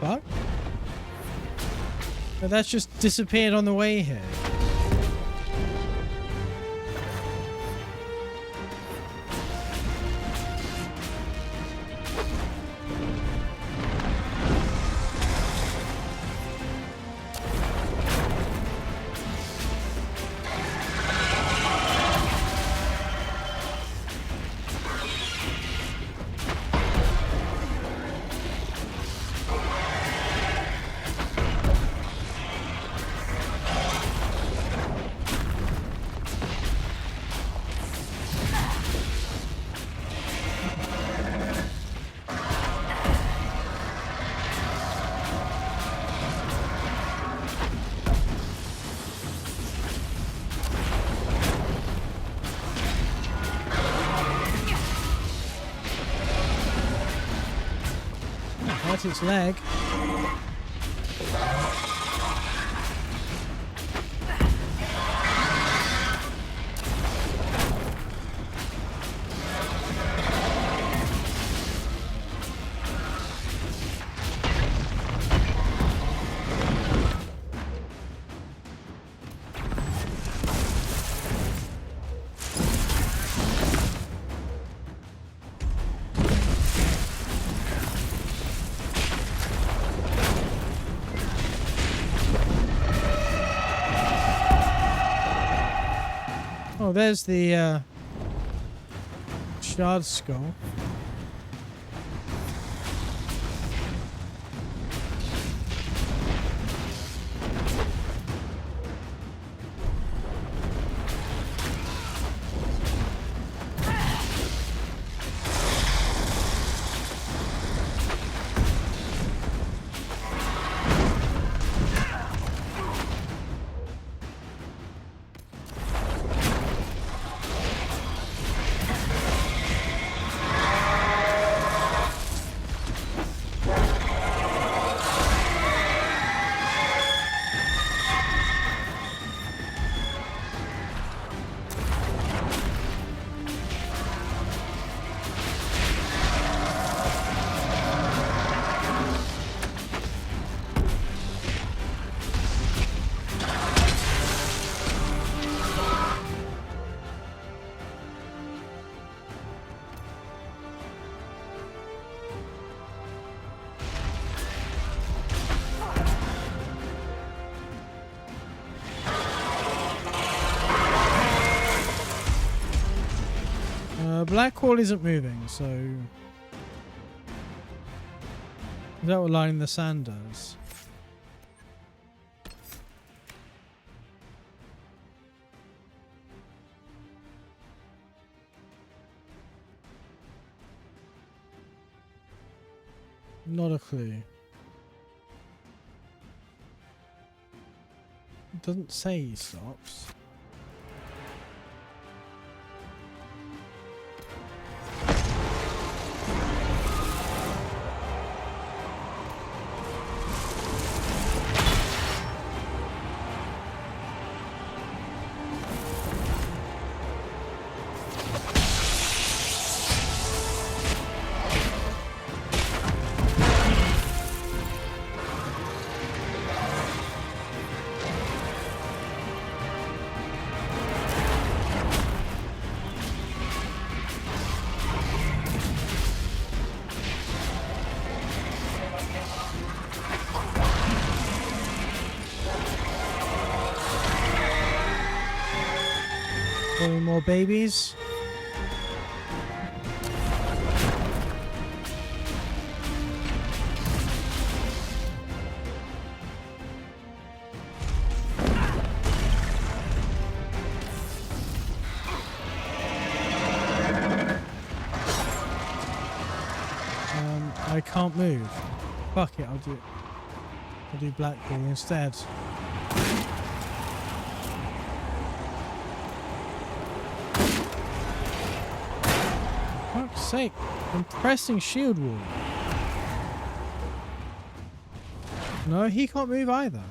Fuck? But that's just disappeared on the way here. That's its leg. Oh, there's the shard skull. Black hole isn't moving, so is that what lining the sand does? Not a clue. It doesn't say he stops. Any more babies? I can't move. Fuck it, I'll do Blackpool instead. Fuck's sake, I'm pressing shield wall. No, he can't move either.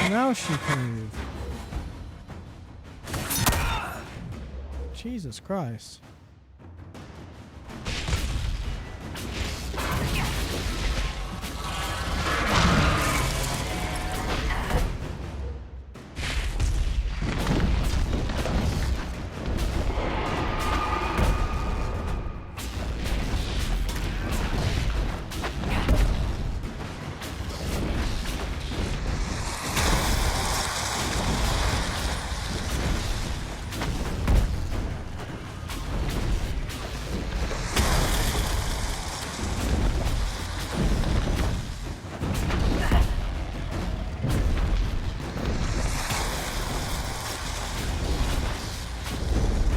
Now she can move. Jesus Christ.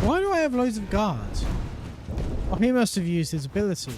Why do I have loads of guards? Oh, he must have used his ability.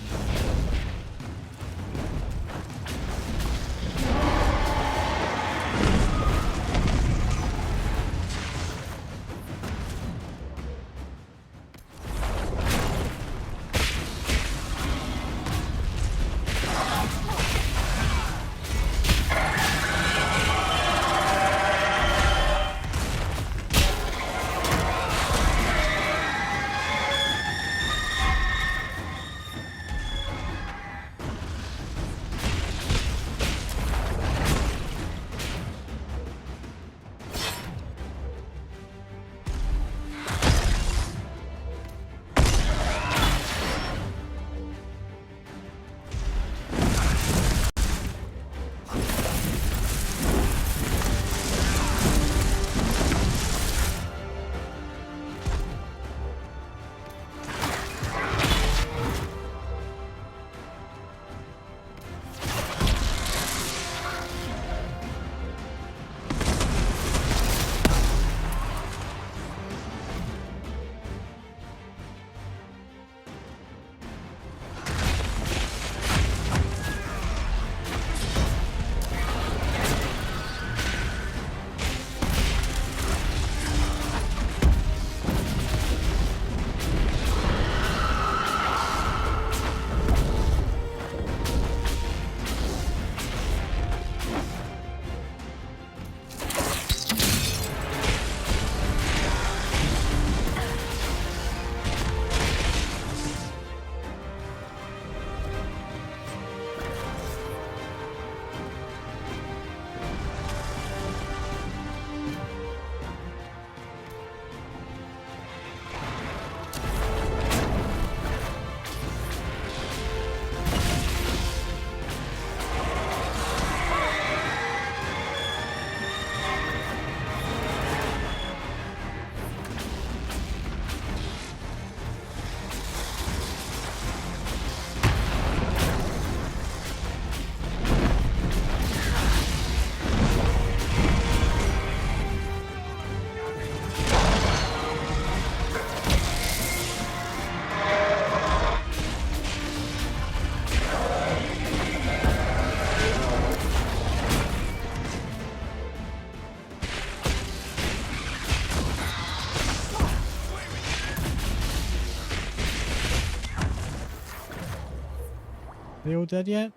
They all dead yet?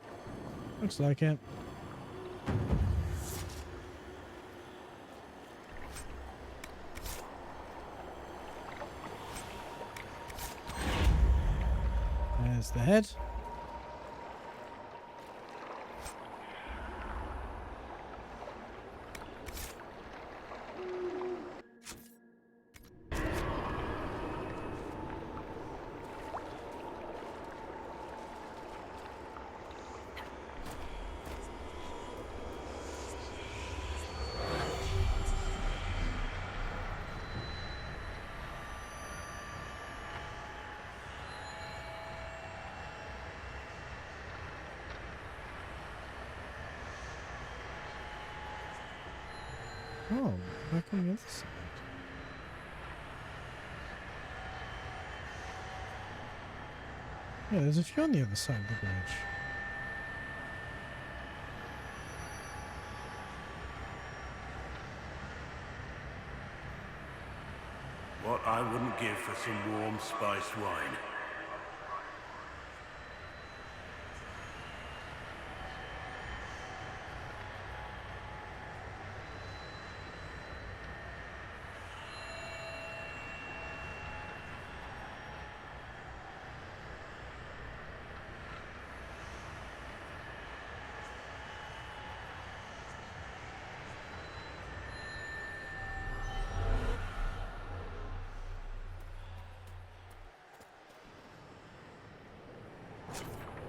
Looks like it. There's the head. Oh, back on the other side. Yeah, there's a few on the other side of the bridge. What I wouldn't give for some warm spiced wine.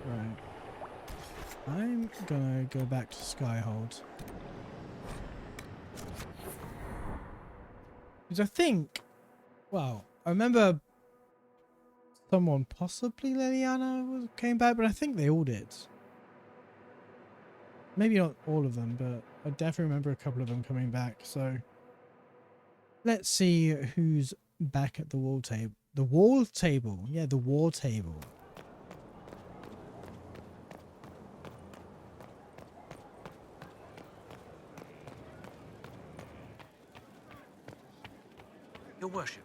Right. I'm gonna go back to Skyhold. Because I think, well, I remember someone, possibly Liliana, came back, but I think they all did. Maybe not all of them, but I definitely remember a couple of them coming back. So let's see who's back at the wall table. The wall table. Yeah, the war table. Your worship.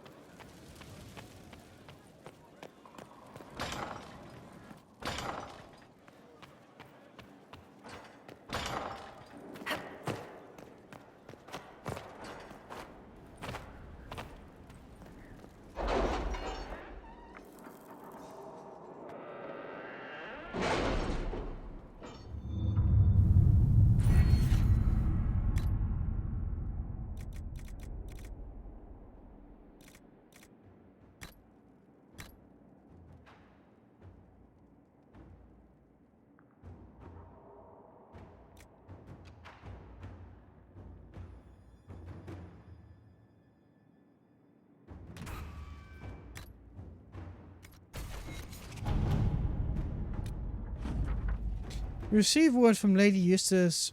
We receive word from Lady Eustace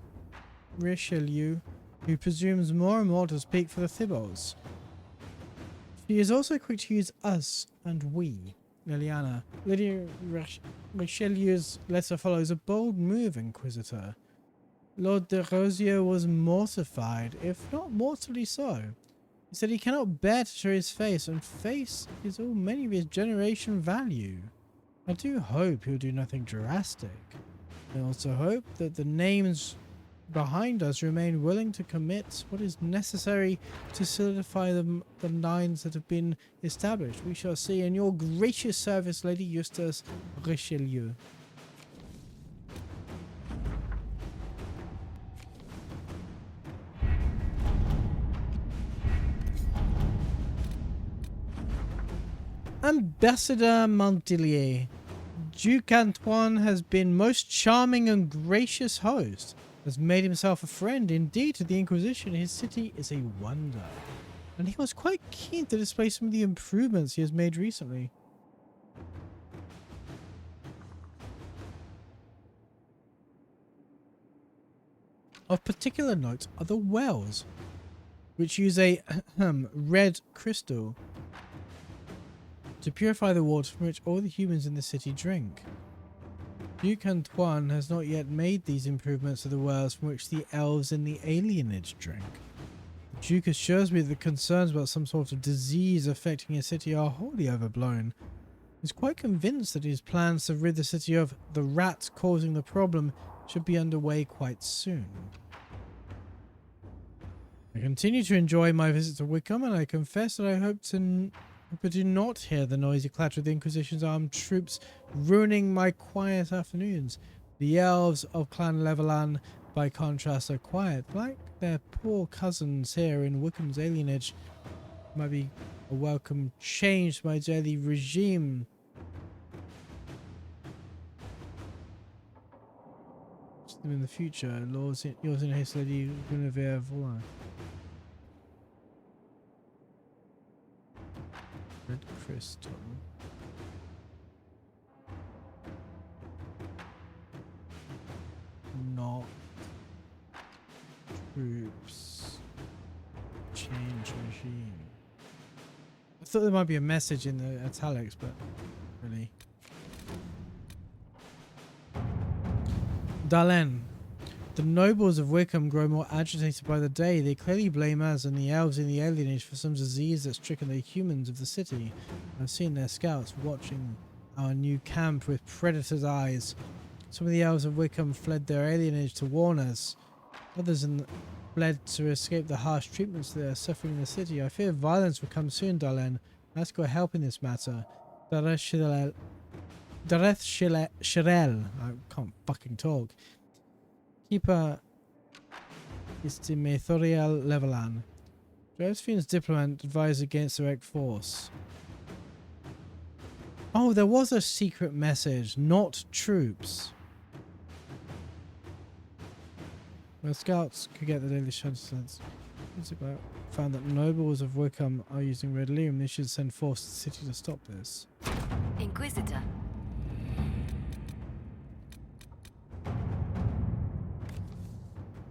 Richelieu, who presumes more and more to speak for the Thibauds. She is also quick to use us and we, Liliana. Lady Richelieu's letter follows a bold move, Inquisitor. Lord de Rosier was mortified, if not mortally so. He said he cannot bear to show his face, and face is all many of his generation value. I do hope he'll do nothing drastic. I also hope that the names behind us remain willing to commit what is necessary to solidify the lines that have been established. We shall see. In your gracious service, Lady Eustace Richelieu. Ambassador Montilier. Duke Antoine has been most charming and gracious host, has made himself a friend indeed to the Inquisition. His city is a wonder, and he was quite keen to display some of the improvements he has made recently. Of particular note are the wells, which use a red crystal to purify the water from which all the humans in the city drink. Duke Antoine has not yet made these improvements to the wells from which the elves in the alienage drink. The Duke assures me that the concerns about some sort of disease affecting his city are wholly overblown. He's quite convinced that his plans to rid the city of the rats causing the problem should be underway quite soon. I continue to enjoy my visit to Wickham, and I confess that I hope but do not hear the noisy clatter of the Inquisition's armed troops ruining my quiet afternoons. The elves of Clan Levelan, by contrast, are quiet, like their poor cousins here in Wickham's alienage. Might be a welcome change to my daily regime. In the future, yours in His Lady Guinevere Voix. Red crystal. Not troops. Change regime. I thought there might be a message in the italics, but really. Dalen. The nobles of Wickham grow more agitated by the day. They clearly blame us and the elves in the alienage for some disease that's stricken the humans of the city. I've seen their scouts watching our new camp with predator's eyes. Some of the elves of Wickham fled their alienage to warn us. Others fled to escape the harsh treatments they are suffering in the city. I fear violence will come soon, Dalen. Ask for help in this matter. Dareth Shirel. I can't fucking talk. Keeper Istimethorial Levelan. Josephine's diplomat advised against direct force. Oh, there was a secret message, not troops. Where scouts could get the daily shadow sense. It's about found that nobles of Wickham are using red lyrium. They should send force to the city to stop this. Inquisitor.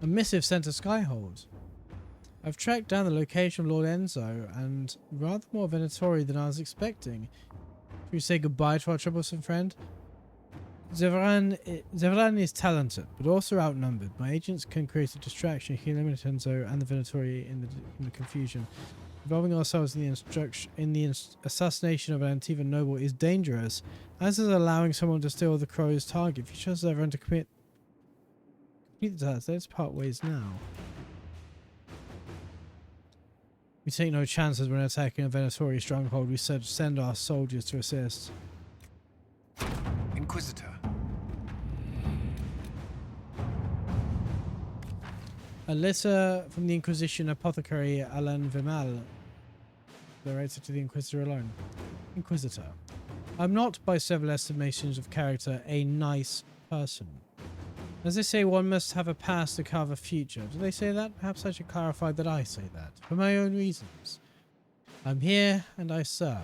A missive sent to Skyhold. I've tracked down the location of Lord Enzo, and rather more Venatori than I was expecting. Should we say goodbye to our troublesome friend? Zevran is talented, but also outnumbered. My agents can create a distraction, he eliminate Enzo and the Venatori in the confusion. Involving ourselves in the assassination of an Antivan noble is dangerous, as is allowing someone to steal the crow's target. If you trust Zevran to complete the task, let's part ways now. We take no chances when attacking a Venatori stronghold. We send our soldiers to assist. Inquisitor. A letter from the Inquisition apothecary Alan Vimal, directed to the Inquisitor alone. Inquisitor. I'm not, by several estimations of character, a nice person. As they say, one must have a past to carve a future. Do they say that? Perhaps I should clarify that I say that, for my own reasons. I'm here, and I serve.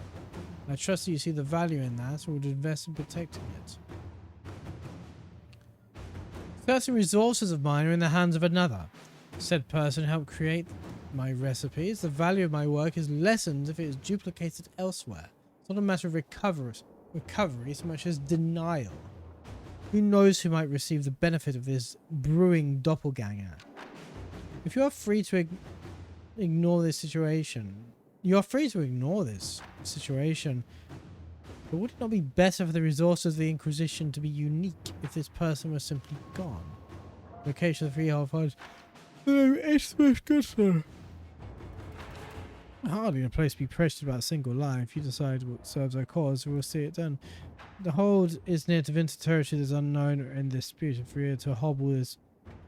I trust that you see the value in that, and would invest in protecting it. Certain resources of mine are in the hands of another. Said person helped create my recipes. The value of my work is lessened if it is duplicated elsewhere. It's not a matter of recovery so much as denial. Who knows who might receive the benefit of this brewing doppelganger? If you are free to ignore this situation, but would it not be better for the resources of the Inquisition to be unique if this person was simply gone? Location of the freehold funds. Hardly in a place to be pressured about a single lie. If you decide what serves our cause, we'll see it done. The hold is near to Vinter territory that is unknown in this dispute. If we are to hobble this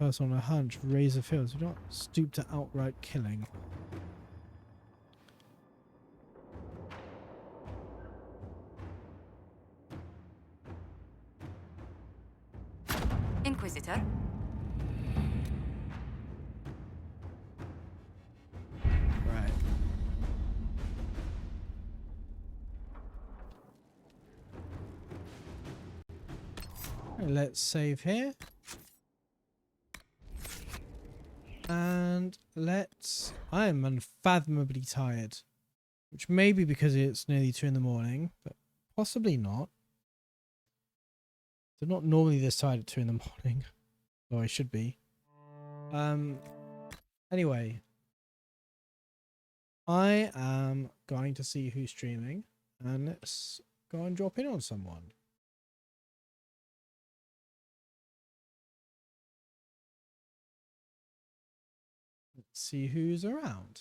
person on a hunch, raise the fields. Do not stoop to outright killing. Inquisitor. Right. Let's save here. And let's... I am unfathomably tired. Which may be because it's nearly 2 in the morning, but possibly not. I'm not normally this tired at 2 in the morning. Though I should be. Anyway. I am going to see who's streaming. And let's go and drop in on someone. Let's see who's around.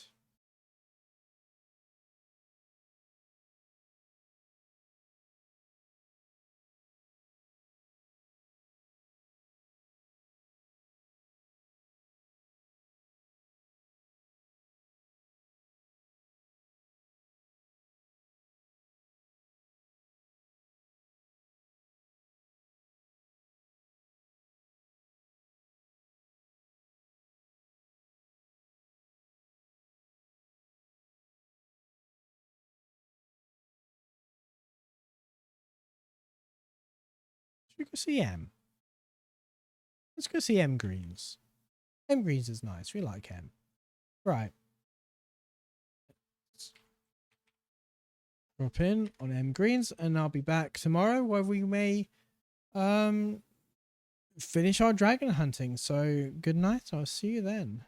Should we go see M? Let's go see M Greens. M Greens is nice. We like M. Right. Drop in on M Greens, and I'll be back tomorrow where we may finish our dragon hunting. So good night. I'll see you then.